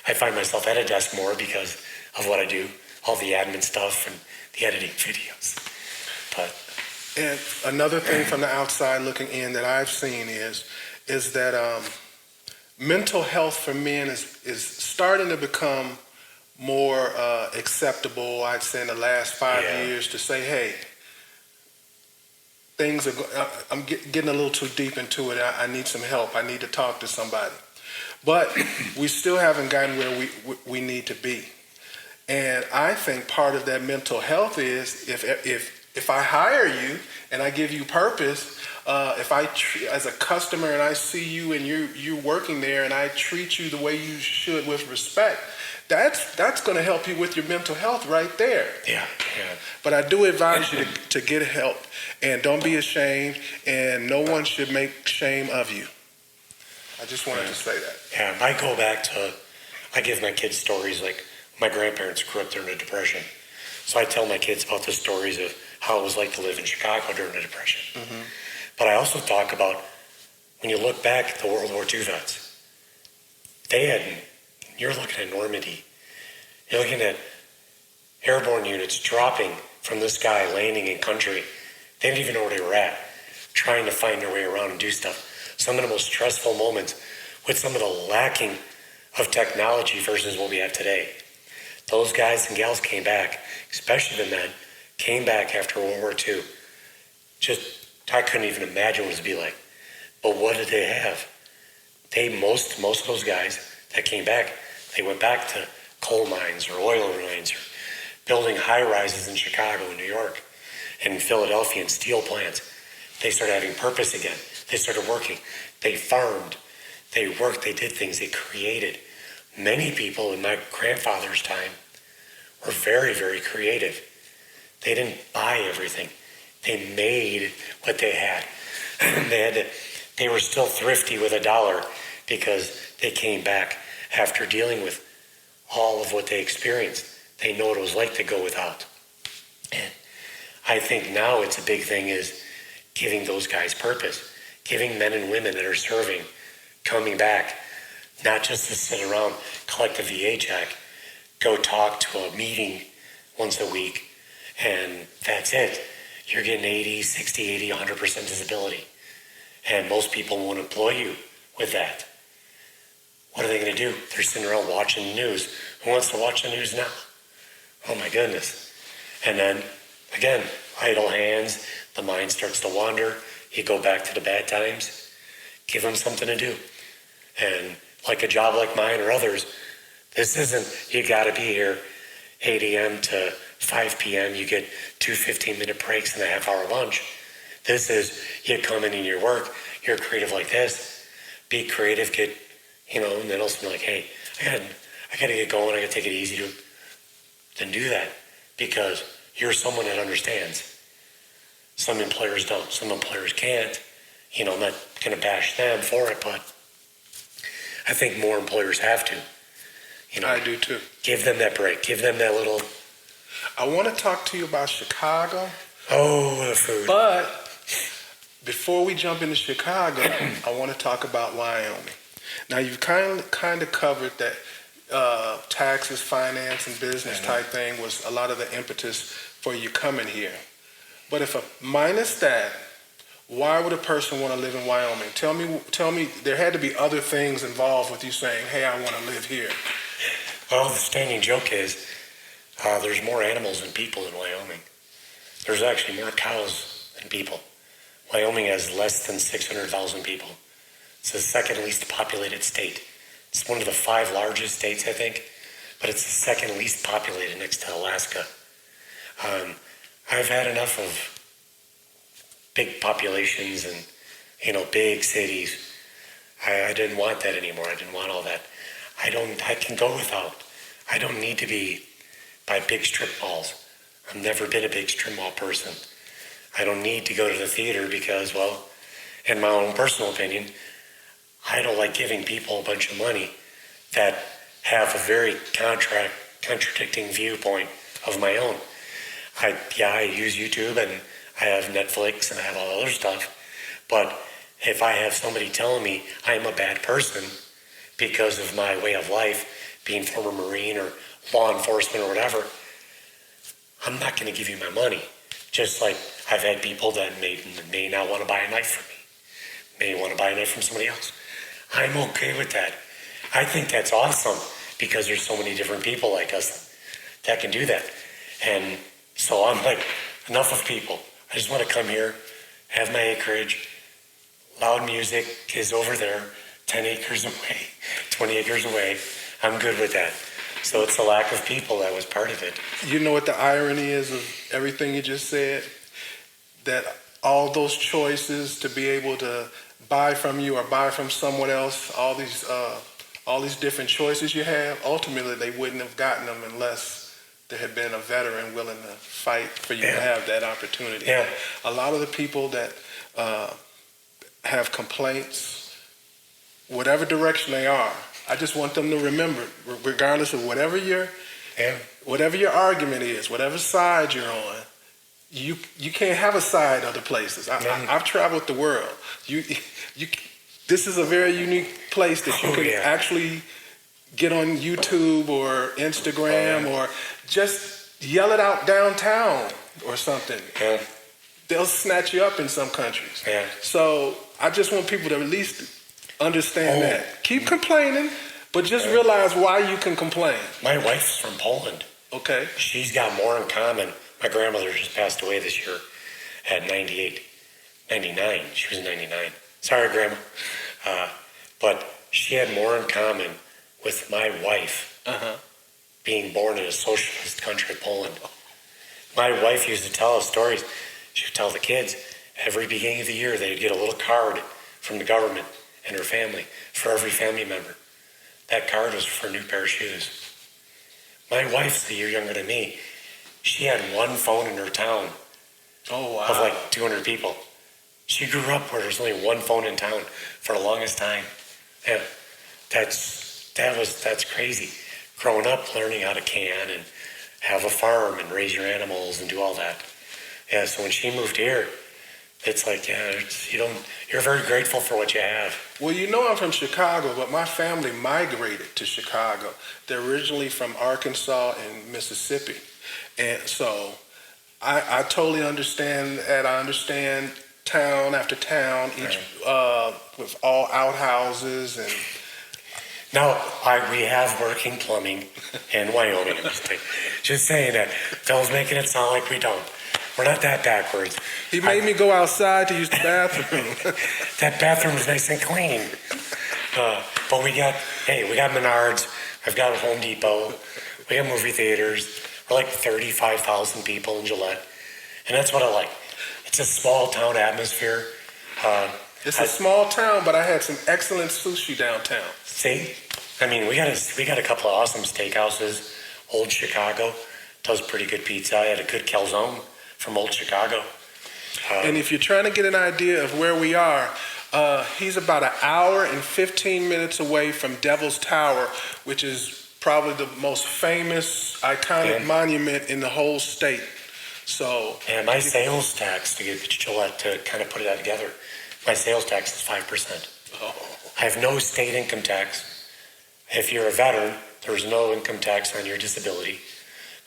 I find myself at a desk more because of what I do, all the admin stuff and the editing videos. And another thing from the outside looking in that I've seen is that mental health for men is starting to become more acceptable, I'd say, in the last 5 years, to say, hey, things are, I'm getting a little too deep into it. I need some help. I need to talk to somebody. But we still haven't gotten where we need to be. And I think part of that mental health is if I hire you and I give you purpose, if I as a customer and I see you and you're working there and I treat you the way you should with respect, that's going to help you with your mental health right there. Yeah. But I do advise you to get help, and don't be ashamed, and no one should make shame of you. I just wanted to say that. Yeah, I go back to, I give my kids stories like my grandparents grew up during the Depression. So I tell my kids about the stories of how it was like to live in Chicago during the Depression. Mm-hmm. But I also talk about, when you look back at the World War II vets, you're looking at Normandy. You're looking at airborne units dropping from the sky, landing in country. They didn't even know where they were at, trying to find their way around and do stuff. Some of the most stressful moments with some of the lacking of technology versus what we have today. Those guys and gals came back, especially the men, came back after World War II. Just, I couldn't even imagine what it would be like. But what did they have? Most of those guys that came back, they went back to coal mines or oil mines or building high rises in Chicago and New York and Philadelphia and steel plants. They started having purpose again. They started working. They farmed. They worked. They did things. They created. Many people in my grandfather's time were very, very creative. They didn't buy everything. They made what they had. They were still thrifty with $1 because they came back after dealing with all of what they experienced. They know what it was like to go without. And I think now it's a big thing is giving those guys purpose, giving men and women that are serving, coming back, not just to sit around, collect a VA check, go talk to a meeting once a week, and that's it. You're getting 80, 60, 80, 100% disability. And most people won't employ you with that. What are they going to do? They're sitting around watching the news. Who wants to watch the news now? Oh my goodness. And then, again, idle hands, the mind starts to wander. You go back to the bad times. Give them something to do. And like a job like mine or others, this isn't, you got to be here 8 a.m. to 5 p.m. You get 2 15-minute breaks and a half-hour lunch. This is, you come in your work, you're creative like this. Be creative, get, and then also be like, hey, I got to get going, I got to take it easy then do that because you're someone that understands. Some employers don't, some employers can't. I'm not going to bash them for it, but I think more employers have to. I do too. Give them that break, give them that little. I want to talk to you about Chicago. Oh, the food. But before we jump into Chicago, I want to talk about Wyoming. Now, you've kind of covered that taxes, finance, and business type thing was a lot of the impetus for you coming here. But minus that, why would a person want to live in Wyoming? Tell me, there had to be other things involved with you saying, hey, I want to live here. Well, the standing joke is there's more animals than people in Wyoming. There's actually more cows than people. Wyoming has less than 600,000 people. It's the second least populated state. It's one of the 5 largest states, I think, but it's the second least populated next to Alaska. I've had enough of big populations and, big cities. I didn't want that anymore. I didn't want all that. I can go without. I don't need to be by big strip malls. I've never been a big strip mall person. I don't need to go to the theater because, well, in my own personal opinion, I don't like giving people a bunch of money that have a very contradicting viewpoint of my own. I use YouTube and I have Netflix and I have all other stuff, but if I have somebody telling me I'm a bad person because of my way of life, being former Marine or law enforcement or whatever, I'm not going to give you my money. Just like I've had people that may not want to buy a knife from me, may want to buy a knife from somebody else. I'm okay with that. I think that's awesome because there's so many different people like us that can do that. And so I'm like, enough of people. I just want to come here, have my acreage. Loud music is over there, 10 acres away, 20 acres away. I'm good with that. So it's the lack of people that was part of it. You know what the irony is of everything you just said? That all those choices to be able to buy from you or buy from someone else, all these different choices you have, ultimately they wouldn't have gotten them unless there had been a veteran willing to fight for you to have that opportunity. Yeah. A lot of the people that have complaints, whatever direction they are, I just want them to remember, regardless of whatever your argument is, whatever side you're on, you can't have a side other places. I've traveled the world. This is a very unique place that you can actually get on YouTube or Instagram or just yell it out downtown or something. Yeah. They'll snatch you up in some countries. Yeah. So I just want people to at least understand Oh. that. Keep complaining, but just realize why you can complain. My wife's from Poland. Okay? She's got more in common. My grandmother just passed away this year at 99. She was 99. Sorry, Grandma. But she had more in common with my wife being born in a socialist country, Poland. My wife used to tell us stories. She would tell the kids every beginning of the year they'd get a little card from the government and her family for every family member. That card was for a new pair of shoes. My wife's a year younger than me. She had one phone in her town Oh, wow. of like 200 people. She grew up where there's only one phone in town for the longest time. Yeah, that's crazy. Growing up, learning how to can and have a farm and raise your animals and do all that. Yeah, so when she moved here, it's like, you're very grateful for what you have. Well, you know I'm from Chicago, but my family migrated to Chicago. They're originally from Arkansas and Mississippi. And so I totally understand that. I understand town after town, each with all outhouses and... Now, we have working plumbing in Wyoming. I'm just saying that. Phil's making it sound like we don't. We're not that backwards. He made me go outside to use the bathroom. That bathroom is nice and clean. But we got Menards. I've got Home Depot. We got movie theaters. We're like 35,000 people in Gillette. And that's what I like. It's a small town atmosphere. It's a small town, but I had some excellent sushi downtown. See? I mean, we got a couple of awesome steakhouses. Old Chicago does pretty good pizza. I had a good calzone from Old Chicago. And if you're trying to get an idea of where we are, he's about an hour and 15 minutes away from Devil's Tower, which is probably the most famous, iconic monument in the whole state. So, and my sales tax, to get Gillette to kind of put that together, my sales tax is 5%. Oh. I have no state income tax. If you're a veteran, there's no income tax on your disability.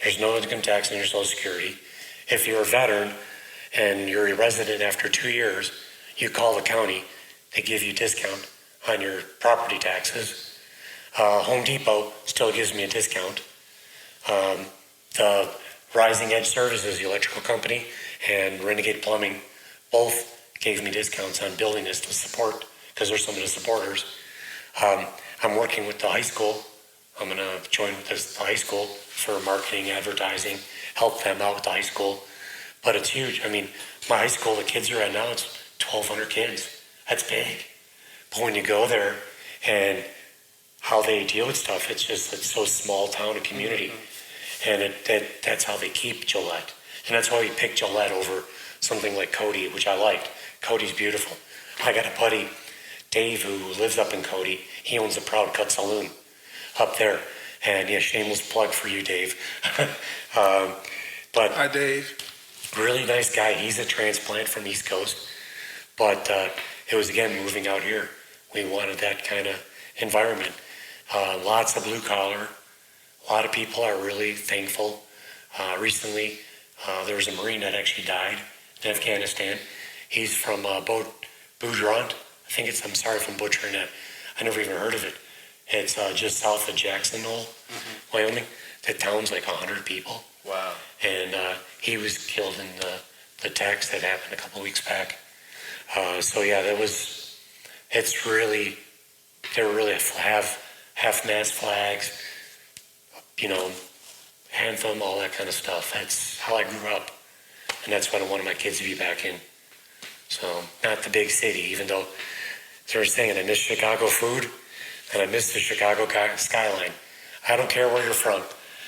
There's no income tax on your Social Security. If you're a veteran and you're a resident after 2 years, you call the county. They give you a discount on your property taxes. Home Depot still gives me a discount. The Rising Edge Services, the electrical company, and Renegade Plumbing both gave me discounts on building this to support, because they're some of the supporters. I'm working with the high school. I'm going to join with the high school for marketing, advertising, help them out with the high school. But it's huge. I mean, my high school, the kids are at now, it's 1,200 kids. That's big. But when you go there and how they deal with stuff, it's so small town and community. And that's how they keep Gillette. And that's why we picked Gillette over something like Cody, which I liked. Cody's beautiful. I got a buddy, Dave, who lives up in Cody. He owns a Proud Cut Saloon up there. And yeah, shameless plug for you, Dave. But Hi, Dave. really nice guy. He's a transplant from East Coast. But it was, again, moving out here. We wanted that kind of environment. Lots of blue collar. A lot of people are really thankful. Recently, there was a Marine that actually died in Afghanistan. He's from Boudront. I'm sorry if I'm butchering that. I never even heard of it. It's just south of Jackson Hole, Wyoming. That town's like 100 people. Wow. And he was killed in the attacks that happened a couple of weeks back. So yeah, it's really, they really have half-mast flags, anthem, all that kind of stuff. That's how I grew up. And that's what I wanted my kids to be back in. So, not the big city, even though they're saying I miss Chicago food and I miss the Chicago skyline. I don't care where you're from.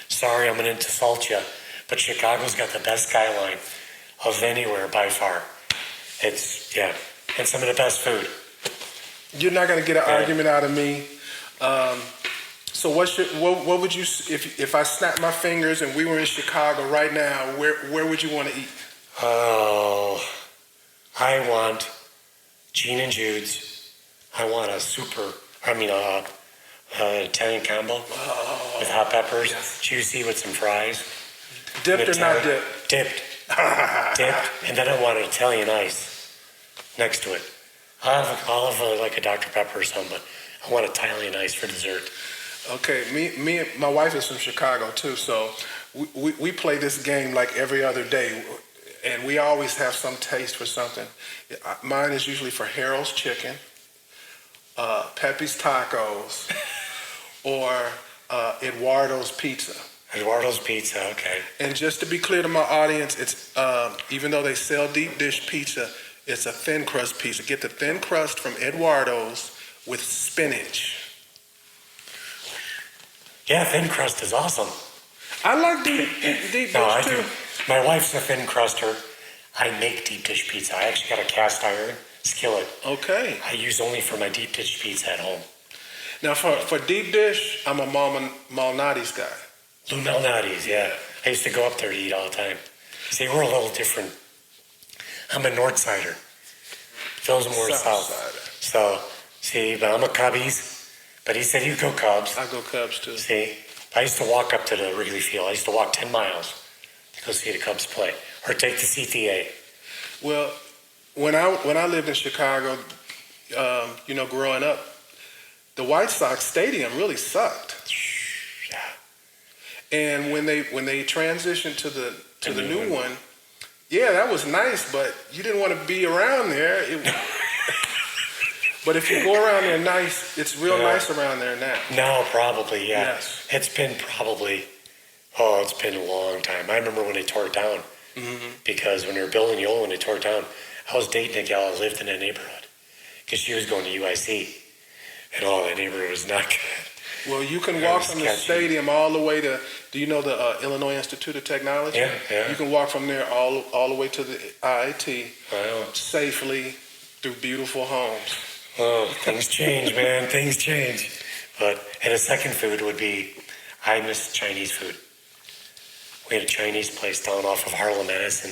Sorry, I'm going to insult you, but Chicago's got the best skyline of anywhere by far. And some of the best food. You're not going to get an argument out of me. So what would you, if I snapped my fingers and we were in Chicago right now, where would you want to eat? Oh, I want Gene and Jude's. I want Italian combo with hot peppers, juicy with some fries. Dipped or not dipped? Dipped. Dipped. And then I want Italian ice next to it. I'll have like a Dr. Pepper or something, but I want Italian ice for dessert. Okay, my wife is from Chicago too, so we play this game like every other day, and we always have some taste for something. Mine is usually for Harold's Chicken, Pepe's Tacos, or Eduardo's Pizza. Eduardo's Pizza, okay. And just to be clear to my audience, it's even though they sell deep dish pizza, it's a thin crust pizza. Get the thin crust from Eduardo's with spinach. Yeah, thin crust is awesome. I like deep dish too. My wife's a thin cruster. I make deep dish pizza. I actually got a cast iron skillet. Okay. I use only for my deep dish pizza at home. Now for deep dish, I'm a Malnati's guy. Lou Malnati's, yeah. I used to go up there to eat all the time. See, we're a little different. I'm a North Sider. Phil's more South. So, see, but I'm a Cubbies. But he said he'd go Cubs. I go Cubs too. See, I used to walk up to the Wrigley Field. I used to walk 10 miles to go see the Cubs play or take the CTA. Well, when I lived in Chicago, growing up, the White Sox stadium really sucked. Yeah. And when they transitioned to the new one, yeah, that was nice, but you didn't want to be around there. But if you go around there nice, it's real nice around there now. Now, probably, yeah. Yes. It's been a long time. I remember when they tore it down. Mm-hmm. Because when they were building the old one, they tore it down. I was dating a gal that lived in that neighborhood because she was going to UIC. And that neighborhood was not good. Well, you can walk from the stadium all the way to, do you know the Illinois Institute of Technology? Yeah. You can walk from there all the way to the IIT safely through beautiful homes. Oh, things change, man. Things change. And a second food would be, I miss Chinese food. We had a Chinese place down off of Harlem, Madison.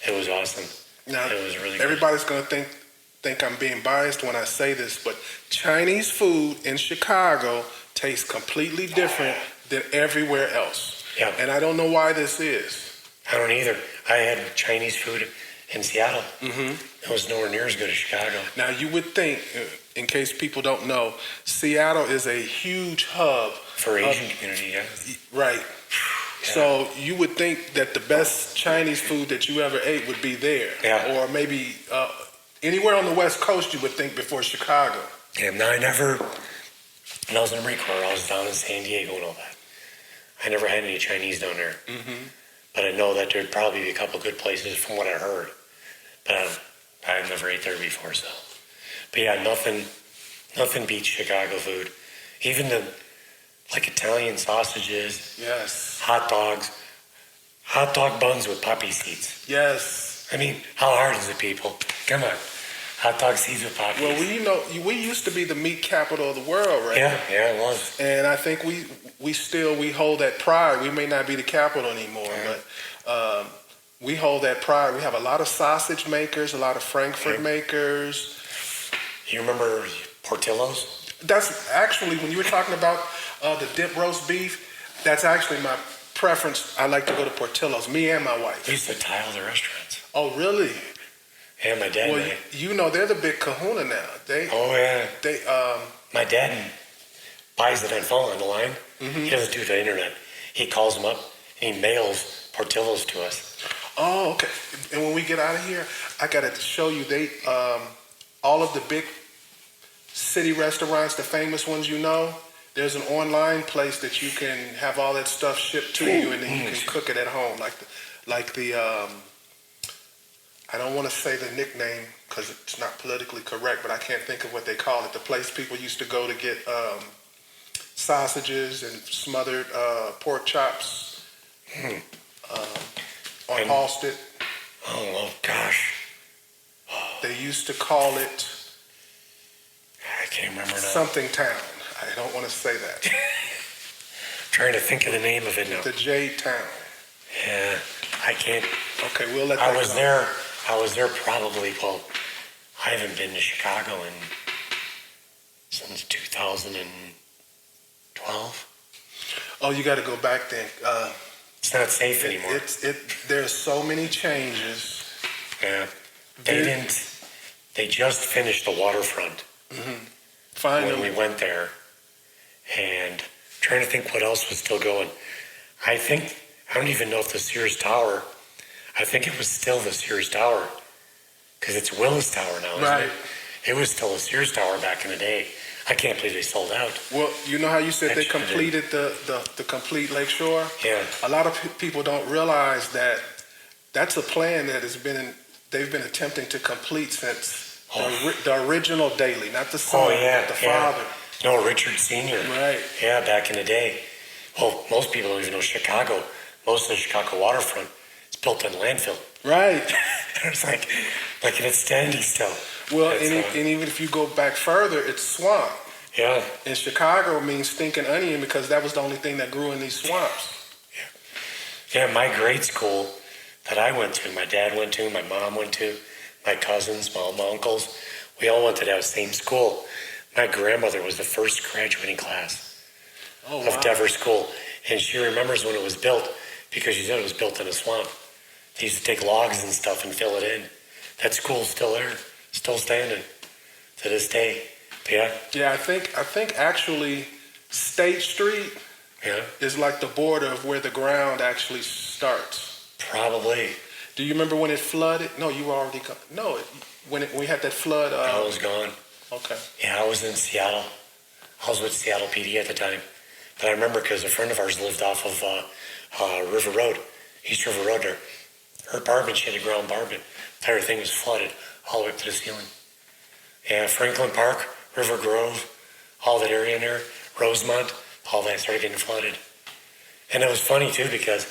It was awesome. Now, it was really everybody's going to think I'm being biased when I say this, but Chinese food in Chicago tastes completely different than everywhere else. Yeah. And I don't know why this is. I don't either. I had Chinese food in Seattle. Mm-hmm. It was nowhere near as good as Chicago. Now, you would think, in case people don't know, Seattle is a huge hub. For Asian community, yeah. Right. Yeah. So you would think that the best Chinese food that you ever ate would be there. Yeah. Or maybe anywhere on the West Coast you would think before Chicago. Yeah, when I was in the Marine Corps, I was down in San Diego and all that. I never had any Chinese down there. Mm-hmm. But I know that there'd probably be a couple good places from what I heard. But I've never ate there before, so. But yeah, nothing beats Chicago food. Even like Italian sausages. Yes. Hot dogs. Hot dog buns with poppy seeds. Yes. I mean, how hard is it, people? Come on. Hot dog seeds with poppies. Well, we used to be the meat capital of the world, right? Yeah, it was. And I think we hold that pride. We may not be the capital anymore, but we hold that pride. We have a lot of sausage makers, a lot of Frankfurt makers. You remember Portillo's? That's actually, when you were talking about the dip roast beef, that's actually my preference. I like to go to Portillo's, me and my wife. We used to tile the restaurants. Oh, really? Yeah, my dad. Well, they're the big kahuna now. My dad buys it on the line. Mm-hmm. He doesn't do the internet. He calls them up and he mails Portillo's to us. Oh, okay. And when we get out of here, I got to show you all of the big city restaurants, the famous ones there's an online place that you can have all that stuff shipped to you, and then you can cook it at home, like the I don't want to say the nickname because it's not politically correct, but I can't think of what they call it. The place people used to go to get sausages and smothered pork chops on Halsted. Oh, gosh. They used to call it I can't remember now. Something Town. I don't want to say that. Trying to think of the name of it now. The Jade Town. Yeah, I can't. Okay, we'll let that go. I was there probably, I haven't been to Chicago since 2012. Oh, you got to go back then. It's not safe anymore. There's so many changes. Yeah. They just finished the waterfront Finally. when we went there. And trying to think what else was still going. I don't even know if the Sears Tower, I think it was still the Sears Tower. Because it's Willis Tower now, isn't Right. it? It was still a Sears Tower back in the day. I can't believe they sold out. Well, you know how you said they Actually, completed the complete Lakeshore? Yeah. A lot of people don't realize that that's a plan that they've been attempting to complete since the original Daley, not the son, but the father. No, Richard Sr. Right. Yeah, back in the day. Well, most people don't even know Chicago. Most of the Chicago waterfront is built on landfill. Right. It's like it's standing still. Well, and even if you go back further, it's swamp. Yeah. And Chicago means stinking onion because that was the only thing that grew in these swamps. Yeah, my grade school that I went to, my dad went to, my mom went to, my cousins, my uncles, we all went to that same school. My grandmother was the first graduating class of Devere School, and she remembers when it was built because she said it was built in a swamp. They used to take logs and stuff and fill it in. That school's still there, still standing to this day. Yeah. Yeah, I think actually State Street is like the border of where the ground actually starts. Probably. Do you remember when it flooded? No, you were already gone. No, when we had that flood. I was gone. Okay. Yeah, I was in Seattle. I was with Seattle PD at the time. But I remember because a friend of ours lived off of River Road, East River Road there. Her apartment, she had a ground apartment. The entire thing was flooded all the way up to the ceiling. Yeah, Franklin Park, River Grove, all that area in there, Rosemont, all that started getting flooded. And it was funny too because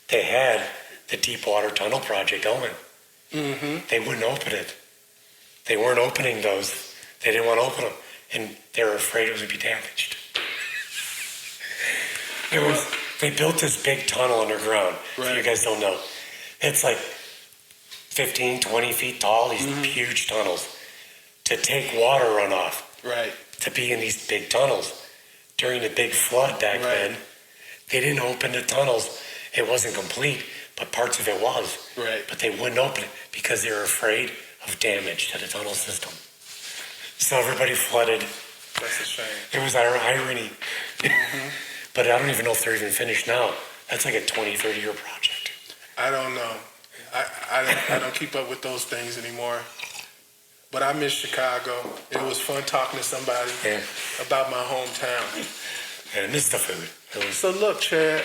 they had the Deepwater Tunnel project going. Mm-hmm. They wouldn't open it. They weren't opening those. They didn't want to open them. And they were afraid it was going to be damaged. They built this big tunnel underground. Right. If you guys don't know. It's like 15, 20 feet tall, these huge tunnels. To take water runoff. Right. To be in these big tunnels. During the big flood back then, they didn't open the tunnels. It wasn't complete, but parts of it was. Right. But they wouldn't open it because they were afraid of damage to the tunnel system. So everybody flooded. That's a shame. It was irony. But I don't even know if they're even finished now. That's like a 20, 30-year project. I don't know. I don't keep up with those things anymore. But I miss Chicago. It was fun talking to somebody about my hometown. And I miss the food. So look, Chad,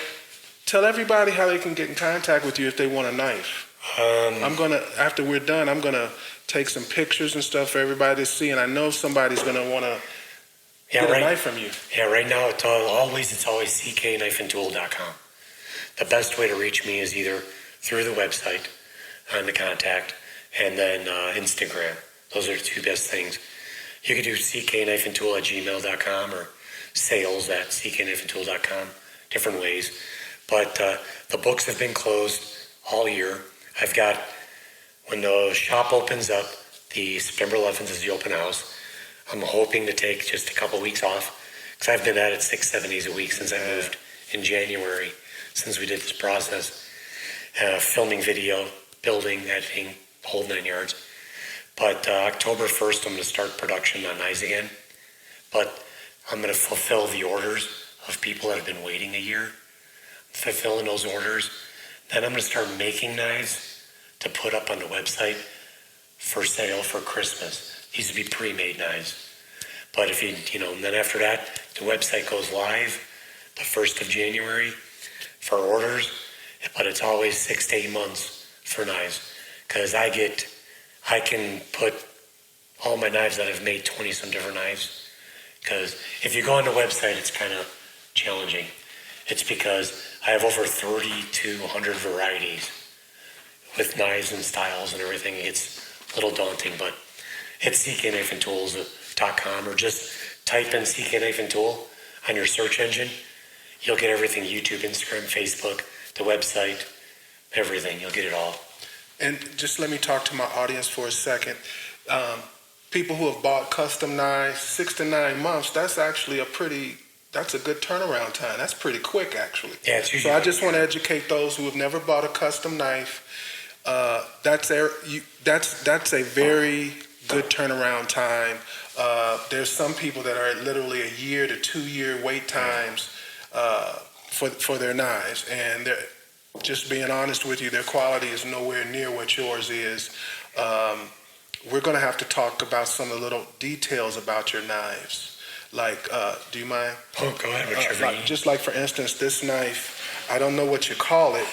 tell everybody how they can get in contact with you if they want a knife. After we're done, I'm gonna take some pictures and stuff for everybody to see, and I know somebody's gonna want to get a knife from you. Yeah, right now it's always ck-tool.com. The best way to reach me is either through the website on the contact, and then Instagram. Those are the two best things. You could do ck-tool@gmail.com or sales@ck-tool.com. Different ways. But the books have been closed all year. I've got, when the shop opens up, the September 11th is the open house. I'm hoping to take just a couple weeks off because I've been at it 6-7 days a week since I moved in January, since we did this process. Filming video, building, editing, the whole 9 yards. But October 1st, I'm going to start production on knives again. But I'm going to fulfill the orders of people that have been waiting a year. Fulfilling those orders. Then I'm going to start making knives to put up on the website for sale for Christmas. These would be pre-made knives. But if and then after that, the website goes live the 1st of January for orders. But it's always 6 to 8 months for knives. Because I can put all my knives that I've made, 20 some different knives. Because if you go on the website, it's kind of challenging. It's because I have over 3,200 varieties with knives and styles and everything. It's a little daunting, but it's ck-tools.com or just type in ck-tool on your search engine. You'll get everything: YouTube, Instagram, Facebook, the website, everything. You'll get it all. And just let me talk to my audience for a second. People who have bought custom knives, 6 to 9 months, that's actually a pretty That's a good turnaround time. That's pretty quick, actually. Yeah, it's So usually. I just want to educate those who have never bought a custom knife. That's a very good turnaround time. There's some people that are at literally a year to 2 year wait times for their knives, and they're just being honest with you, their quality is nowhere near what yours is. We're going to have to talk about some of the little details about your knives. Like, do you mind? Oh, go ahead. Whichever you. Just like, for instance, this knife, I don't know what you call it,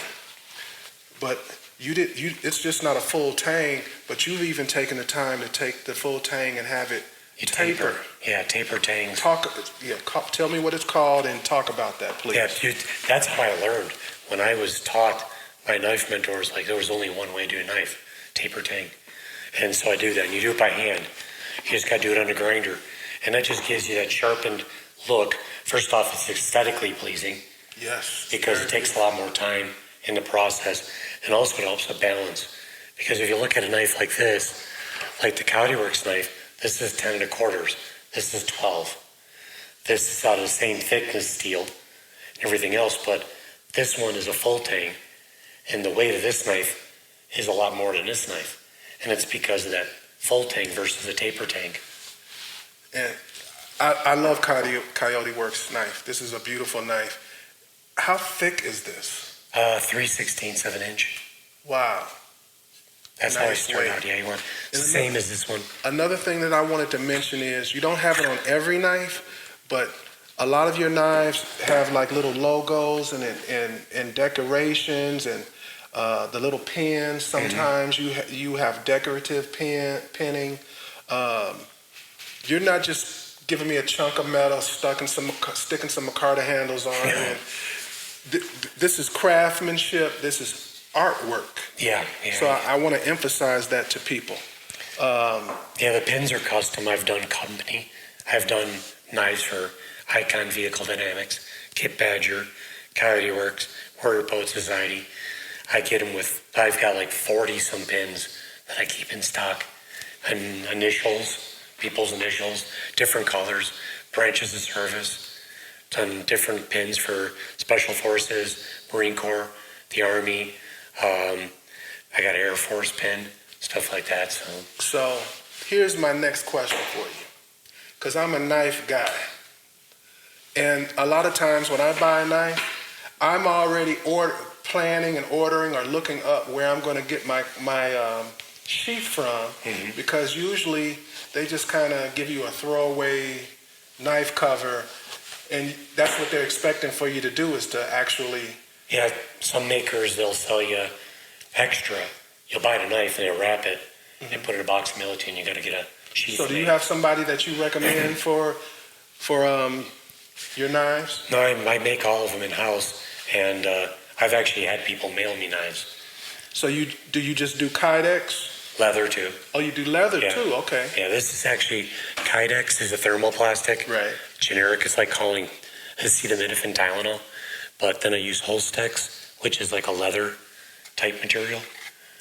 but it's just not a full tang, but you've even taken the time to take the full tang and have it taper. Yeah, taper tangs. Tell me what it's called and talk about that, please. Yeah, dude, that's how I learned. When I was taught, my knife mentors, like, there was only one way to do a knife, taper tang. And so I do that, and you do it by hand. You just got to do it on a grinder. And that just gives you that sharpened look. First off, it's aesthetically pleasing. Yes. Because it takes a lot more time in the process. And also it helps with balance. Because if you look at a knife like this, like the COYOTE Works knife, this is 10 1/4. This is 12. This is out of the same thickness steel and everything else, but this one is a full tang. And the weight of this knife is a lot more than this knife. And it's because of that full tang versus a taper tang. And I love COYOTE Works knife. This is a beautiful knife. How thick is this? 3/16 of an inch. Wow. That's how I Nice started weight. out. Yeah, you want it's the same as this one. Another thing that I wanted to mention is you don't have it on every knife, but a lot of your knives have like little logos and decorations and the little pins. Sometimes you have decorative pinning. You're not just giving me a chunk of metal, sticking some micarta handles on it. And this is craftsmanship. This is artwork. Yeah. So I want to emphasize that to people. Yeah, the pins are custom. I've done company. I've done knives for Icon Vehicle Dynamics, Kit Badger, COYOTE Works, Warrior Boat Society. I get them I've got like 40 some pins that I keep in stock. And initials, people's initials, different colors, branches of service, done different pins for Special Forces, Marine Corps, the Army. I got Air Force pin, stuff like that. So here's my next question for you, because I'm a knife guy. And a lot of times when I buy a knife, I'm already planning and ordering or looking up where I'm going to get my sheath from, because usually they just kind of give you a throwaway knife cover, and that's what they're expecting for you to do, is to actually... Yeah, some makers, they'll sell you extra. You'll buy the knife and they'll wrap it and put it in a box and mail it to you, and you got to get a sheath. So do you have somebody that you recommend for your knives? No, I make all of them in-house, and I've actually had people mail me knives. So do you just do Kydex? Leather, too. Oh, you do leather, Yeah. too? Okay. Yeah, this is actually, Kydex is a thermoplastic. Right. Generic, it's like calling acetaminophen Tylenol. But then I use Holstex, which is like a leather type material.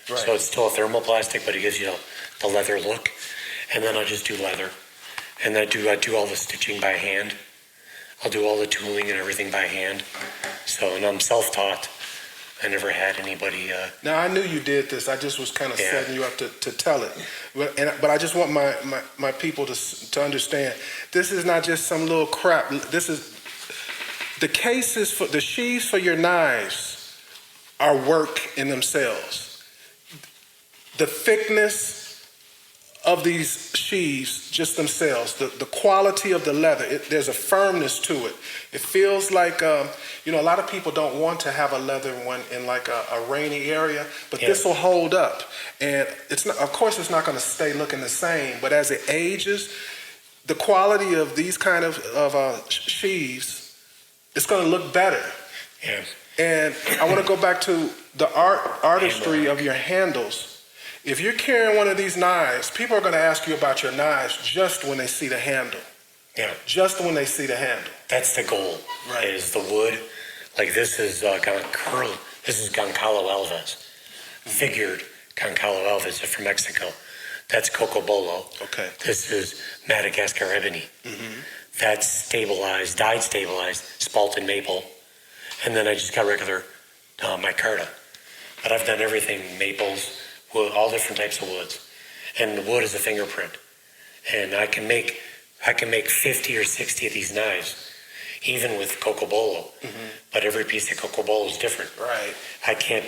Right. So it's still a thermoplastic, but it gives you the leather look. And then I just do leather. And I do all the stitching by hand. I'll do all the tooling and everything by hand. And I'm self-taught. I never had anybody... Now, I knew you did this. I just was kind of Yeah. setting you up to tell it. But I just want my people to understand, this is not just some little crap. This is... The cases for the sheaths for your knives are work in themselves. The thickness of these sheaths just themselves, the quality of the leather, there's a firmness to it. It feels like, a lot of people don't want to have a leather one in like a rainy area, but this will hold up. And of course it's not going to stay looking the same, but as it ages, the quality of these kind of sheaths, it's going to look better. Yeah. And I want to go back to the artistry of your handles. If you're carrying one of these knives, people are going to ask you about your knives just when they see the handle. Yeah. Just when they see the handle. That's the goal. Right. Is the wood. Like this is This is Goncalo Alves. Figured Goncalo Alves from Mexico. That's Cocobolo. Okay. This is Madagascar ebony. that's stabilized, dyed stabilized, spalted maple. And then I just got regular micarta. But I've done everything, maples, wood, all different types of woods. And the wood is a fingerprint. And I can make 50 or 60 of these knives, even with cocobolo. But every piece of cocobolo is different. Right. I can't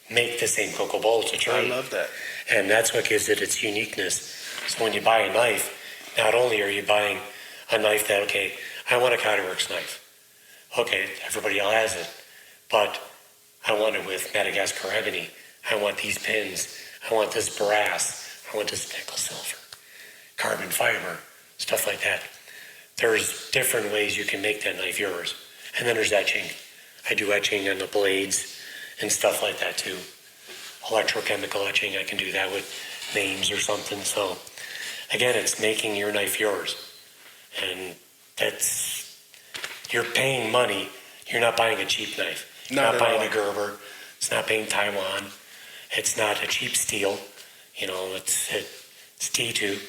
make the same cocobolo to trade. I love that. And that's what gives it its uniqueness. So when you buy a knife, not only are you buying a knife that, okay, I want a Cotterworks knife. Okay, everybody else has it. But I want it with Madagascar ebony. I want these pins. I want this brass. I want this nickel silver. Carbon fiber. Stuff like that. There's different ways you can make that knife yours. And then there's etching. I do etching on the blades and stuff like that too. Electrochemical etching, I can do that with names or something. So again, it's making your knife yours. And that's, you're paying money. You're not buying a cheap knife. You're not buying a Gerber. It's not paying Taiwan. It's not a cheap steel. You know, it's T2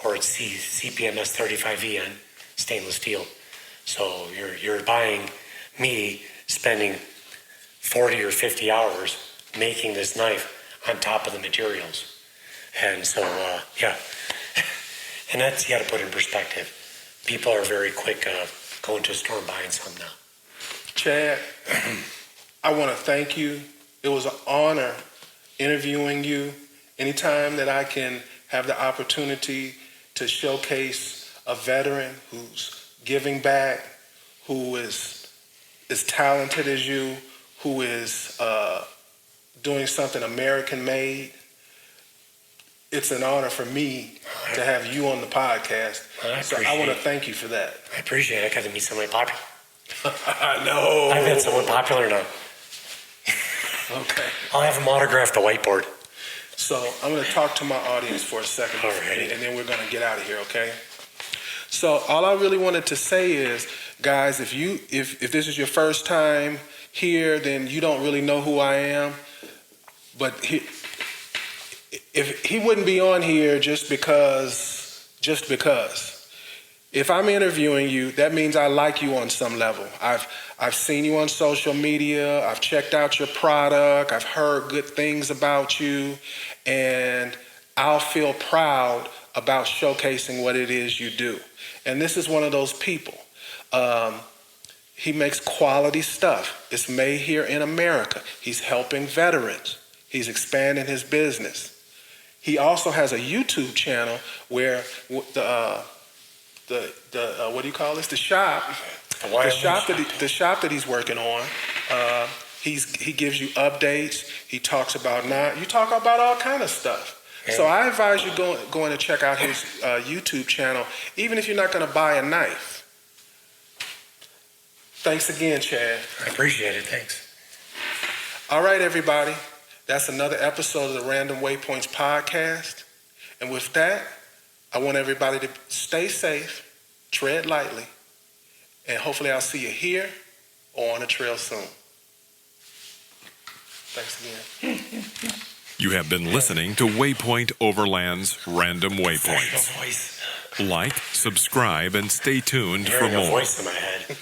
or it's CPMS 35VN stainless steel. So you're buying me spending 40 or 50 hours making this knife on top of the materials. And so, yeah. And that's, you got to put in perspective. People are very quick going to a store and buying some now. Chad, I want to thank you. It was an honor interviewing you. Anytime that I can have the opportunity to showcase a veteran who's giving back, who is as talented as you, who is doing something American-made, it's an honor for me to have you on the podcast. So I want to thank you for that. I appreciate it. I got to meet somebody popular. I know. I've met someone popular now. Okay. I'll have them autograph the whiteboard. So I'm going to talk to my audience for a second, Alrighty. and then we're going to get out of here, okay? So all I really wanted to say is, guys, if this is your first time here, then you don't really know who I am. But if he wouldn't be on here just because. If I'm interviewing you, that means I like you on some level. I've seen you on social media. I've checked out your product. I've heard good things about you, and I'll feel proud about showcasing what it is you do. And this is one of those people. He makes quality stuff. It's made here in America. He's helping veterans. He's expanding his business. He also has a YouTube channel where the what do you call this? The shop that he's working on. He gives you updates. He talks about you talk about all kind of stuff. So I advise you going to check out his YouTube channel, even if you're not going to buy a knife. Thanks again, Chad. I appreciate it. Thanks. All right, everybody. That's another episode of the Random Waypoints podcast. And with that, I want everybody to stay safe, tread lightly, and hopefully I'll see you here or on the trail soon. Thanks again. You have been listening to Waypoint Overland's Random Waypoints. Voice. Like, subscribe, and stay tuned for Hearing a more. voice in my head.